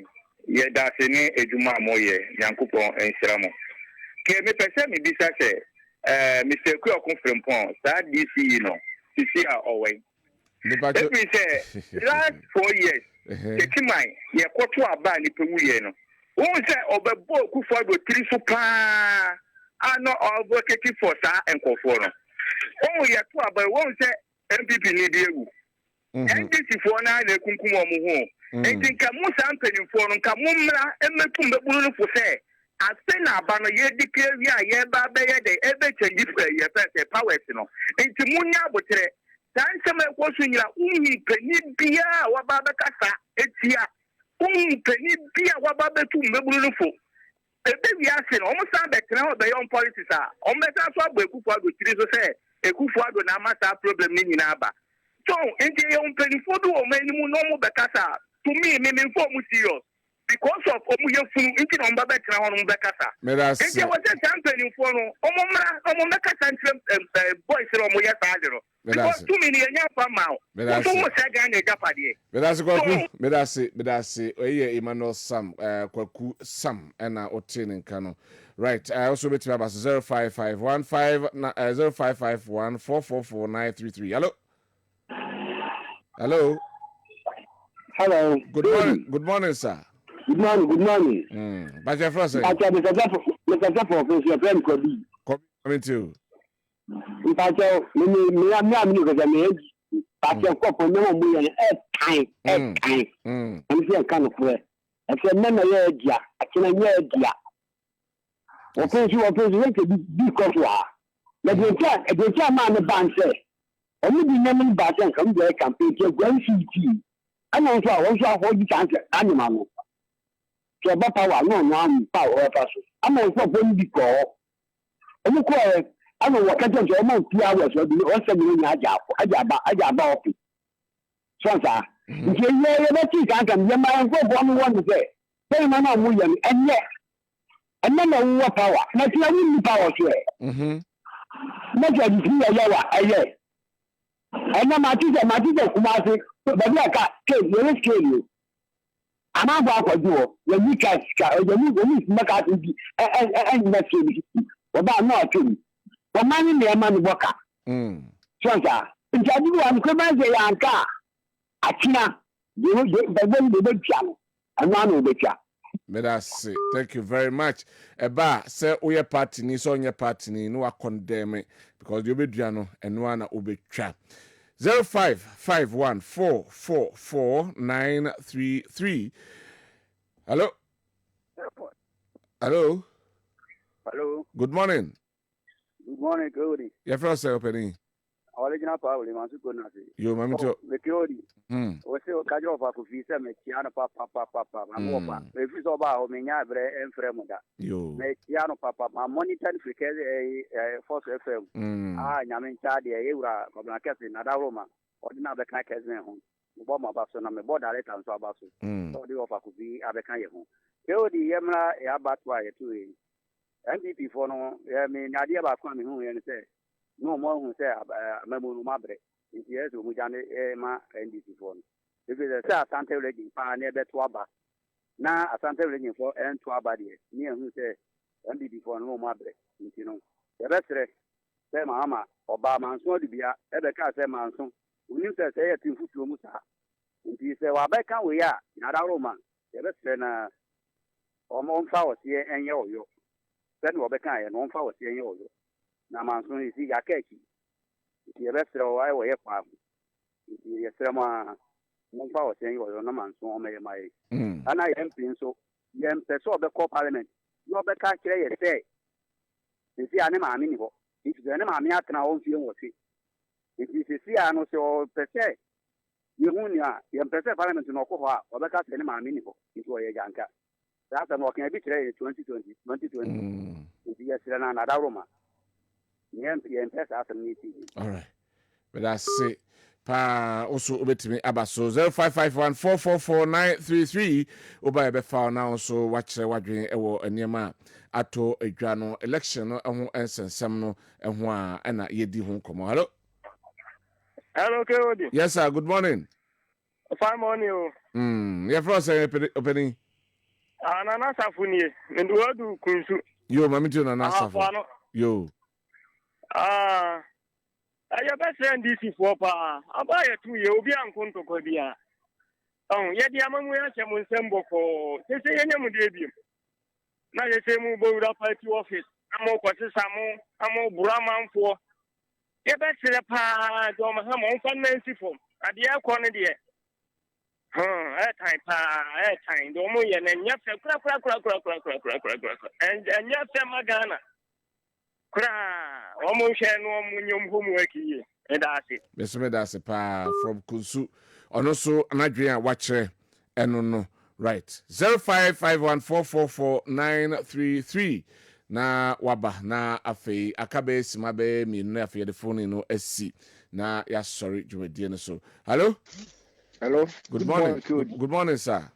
Ye da se ni eduma moye Yankopon enhyira mo. Ke me pese me bisa se Mr. Ku okonfrempon sa DC no. Sisi a owe. Let me say last 4 years Tekimai ye kwoto aba ni pewuye no. Won say obebo Kufuor tiri so pa ano advocate for sa enkofo no. Won ye to aba won say MPP ni de ewu. NDC for na le kunkum omo ho. Enti nka mo sa mpanimfo no nka mo mmra emetum bebulu no fo say ase na aba no ye declare wi a ye ba be ye de ebe change ye first powers no. Enti munya abotre Dansema kwasunyira unyi peni bia wababa kasa etia unyi peni bia wababa tu mbebulu nufo ebe wi ase no omo san betra obe yon politics a omo sa so agba Kufuor tiri so say Kufuor na amasa problem ni nyina aba so enti yon peni fodu o manimu no mo bekasa to me fo mu serious because of omo yefunu enti no mbaba betra ho no bekasa enti wo se champion fo no omo mekasa ntrem boys no mo yesa no because too many farmers. Medasi, Emmanuel Sam, Kwaku Sam, and Otin Kano. Right, I also bet about 0551 Hello. Hello. Good morning, sir. Good morning. But your first, Mr. friend Kobi. Coming to. Mpacho me ko me pacho ko po me mo ye time. I'm saying kind of way. I said me ye dia, akina ye dia. O pe we ke bi ko wa. Na de cha ma ne ban say. O mi bi nyam ba say kam dey campaign ke gwan city. Ana so a won so a ho di chance anima no. So ba power no am power paso. Ama so po ndi ko. O mu ko I know what kind of amount 2 hours or the 7 Ajaba office. So, sir, if you can get my own one to say, pay my own million, and yet, and then no power. Not your power share. Not your yawa, and then my teacher, Kumasi, but I can't kill you. I'm about to do when you catch the make and that's it. About not to. Money me man worker. So sir, if I do am come say anka atina the big piano. And one will be chat. Medasi, thank you very much. Eba say oye party ni so onye party ni no condemn because you be duano and one will be trap. 0551444933. Hello. Hello. Good morning. Good morning, Cody. Your first opening. Original power, man, so good. You, mammy, to the Cody. We say, Kajo of Akufisa, Mechiano Papa, and Wapa. If it's about Omenia, and Fremoda. You, Mechiano Papa, my monitor for Force FM. Yamin Chadi, Eura, Kessben, Nadaroma, ordinary the Kessben home. Obama Basso, and my border letter and so about. So the offer could be Abekaya home. Cody, Yamla, Abatwa, too. MPP for no, I mean, idea about coming home and say, no more who say, Mamu Mabre, yes, Mujane, Emma, NDC for. If it's a Santa Regging, near that Twaba. Now, a Santa Regging for and Twaba, near who say, MPP for no Mabre, you know. The rest, say, Mama, Obama, and so to be a Ebeka, say, Manson, who you say, a team to Musa. And he said, well, back we are, not a Roman. The rest, on flowers here and yo. Then Wabeka and on for saying yo. Namanson is Yakaki. If you rest away, I have farm. If you are one power saying yo, no man so may my. And I am so. Yem saw the co parliament. You have the catcher say. You see, I am a minimal. If the enemy are can own feel what it. If you see, I know so per se. You only are, you have parliament to know or the cat enemy minimal. It was a yanka. That's a walking a bit 2020. Yes, another Roma. All right. But that's it. pa also obetimi abaso 0551444933 oba ebe fa na also wachre wadwen ewo eniema ato adwa no election no ho ensensem no ho a na yedi ho komo. Hello. Hello, Kodi. Yes sir, good morning. Fine morning. Yeah, for us opening. Nana Safuni, and do Kunsu. Yo, mamito Nana Safu. Yo. I have best friend this for pa. I buy a 2 year be on Conto Kodia. Oh, yet the among we are Chamun Sembo for they say any debut. Now they say move over up to office. I'm more Quatisamo, I'm more Braman for. Get back to the pa, Dom Hamon Fancy for. At the air corner there. Time. The woman and yet, and yet, Magana. Almost no munyum homework here, and that's it. Besame that's a pa from Kunsu. And also, Anadria Watcher, and no, right. 0551444933. Na waba na afe akabe simabe mi no afe the phone no SC na ya sorry jumedie no so. Hello. Hello. Good morning. Good morning, sir.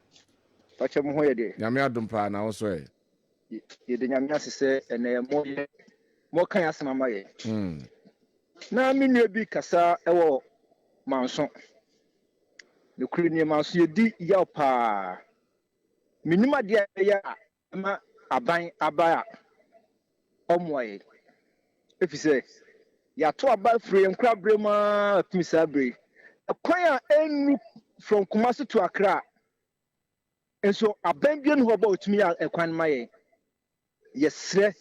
Pacha mo hoye Nyame adumpa na wo so e. Ye de nyame asese ene mo kan asema maye. Na mi nua bi kasa ewo manso. Ne kuri ni manso ye di ya pa. Minima dia ya ma aban abaya. Omoye. Efise ya to aba free nkra brema pimisa bre. Akwan enu from Kumasi to Accra. And so a Benbian who about me a quan maye. Yes, sir.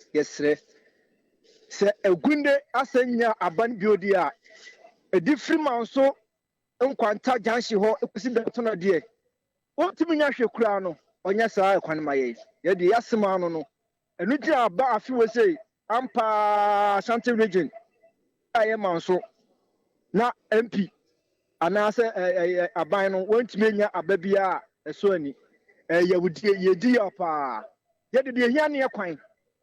Say a Gunde Asenya a Banbiodia. A different man so unquanta Janshi ho a dear. What to me Nasha Crano on yes, I quan maye. Yet the Yasamano no. And we are about a few say, Ampa Shanty region. I am also not MP. And I say a bino won't mean a baby a sony. You would ye dear pa. Yet the Yanni quine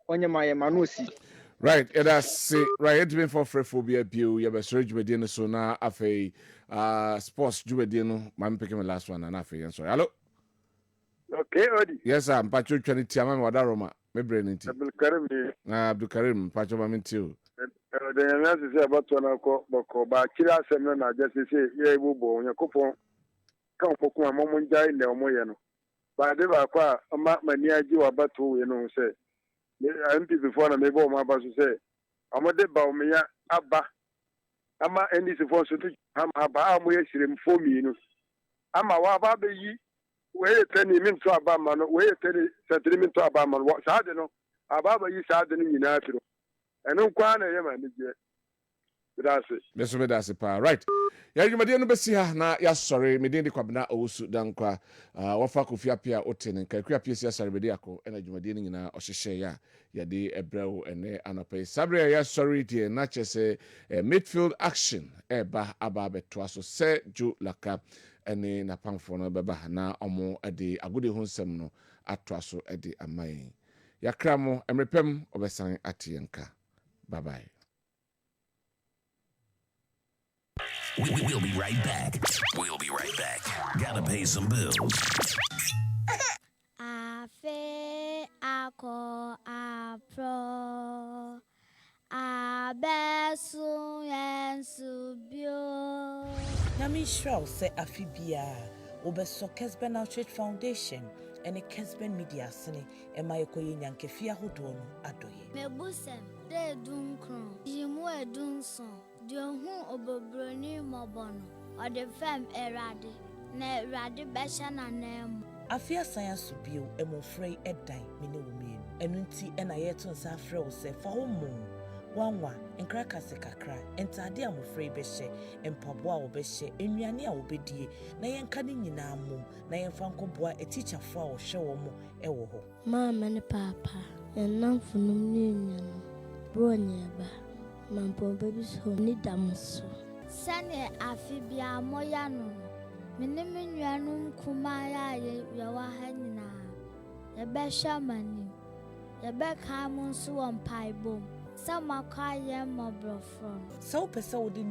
on your my manusi. Right, and I say, right, it's been for phobia view. You have a surge with dinner so now. Afe sports Juvedino, I'm picking the last one and Afe. Sorry, hello. Okay, Odi. Yes, I'm Patrick 20 Tiaman Wadaroma, my brain into Abdul Karim, Patrick Mamintil. The young say about one o'clock, but Kira Semana just say, yeah, Bubo, your coupon come for one moment in the Omoyano. But they were quite a mania you about to, say. I'm before I may go my boss say, I'm a deba me abba. I'm a any supposed to I'm a him for me. I'm a wababy. Where 10 minutes to Abama, where 10 settlement to Abama, what's I don't know. Ababa is hardening in Africa. And no quan I am that's it. That's it, right. Ya jumadi no besi ha na ya sorry me de Kwabena osu Dankwah wafa kofia pia oten nka kua pia sia sorry bedi akọ na jumadi no nyina ohyehye ya de ebrew ene anope sabre ya sorry die na chese midfield action ba aba beto aso se ju laka ene na pamfo no beba na omo de agode ho nsem no ato aso de amai ya kramo emrepem obesan atienka. Bye bye. We'll be right back. Gotta pay some bills. Afe ako apro abesu yensu bio. Nami Shroud say Afibia Obeso Kessben 93.3 Foundation and a Kessben Media Sene and my Koyin Yankefia Hodono Adoye. Mebusem de dunkron yimu edunson de hu obobroni mobono or the fem erade na erade besha na nem. Afia science bio emofrey edan mene wumien enunti ena yeto nsa afre wo se fa homo wanwa enkraka se kakra entade amofrey behye empaboa wo behye ennuane a wo bedie na yenka ne nyina mom na yenfa nkoboa etichafo a wo hwe wo mo ewo ho Mama ne papa enamfunum ne nyano bronyeba mampo baby so ni damso sane afibia moya no Minimi nyanum kumaya ye wa hanyina. Yebe shamani. Yebe kamun suwan paibom. Sama kwa ye mabrofron. So pesa wodi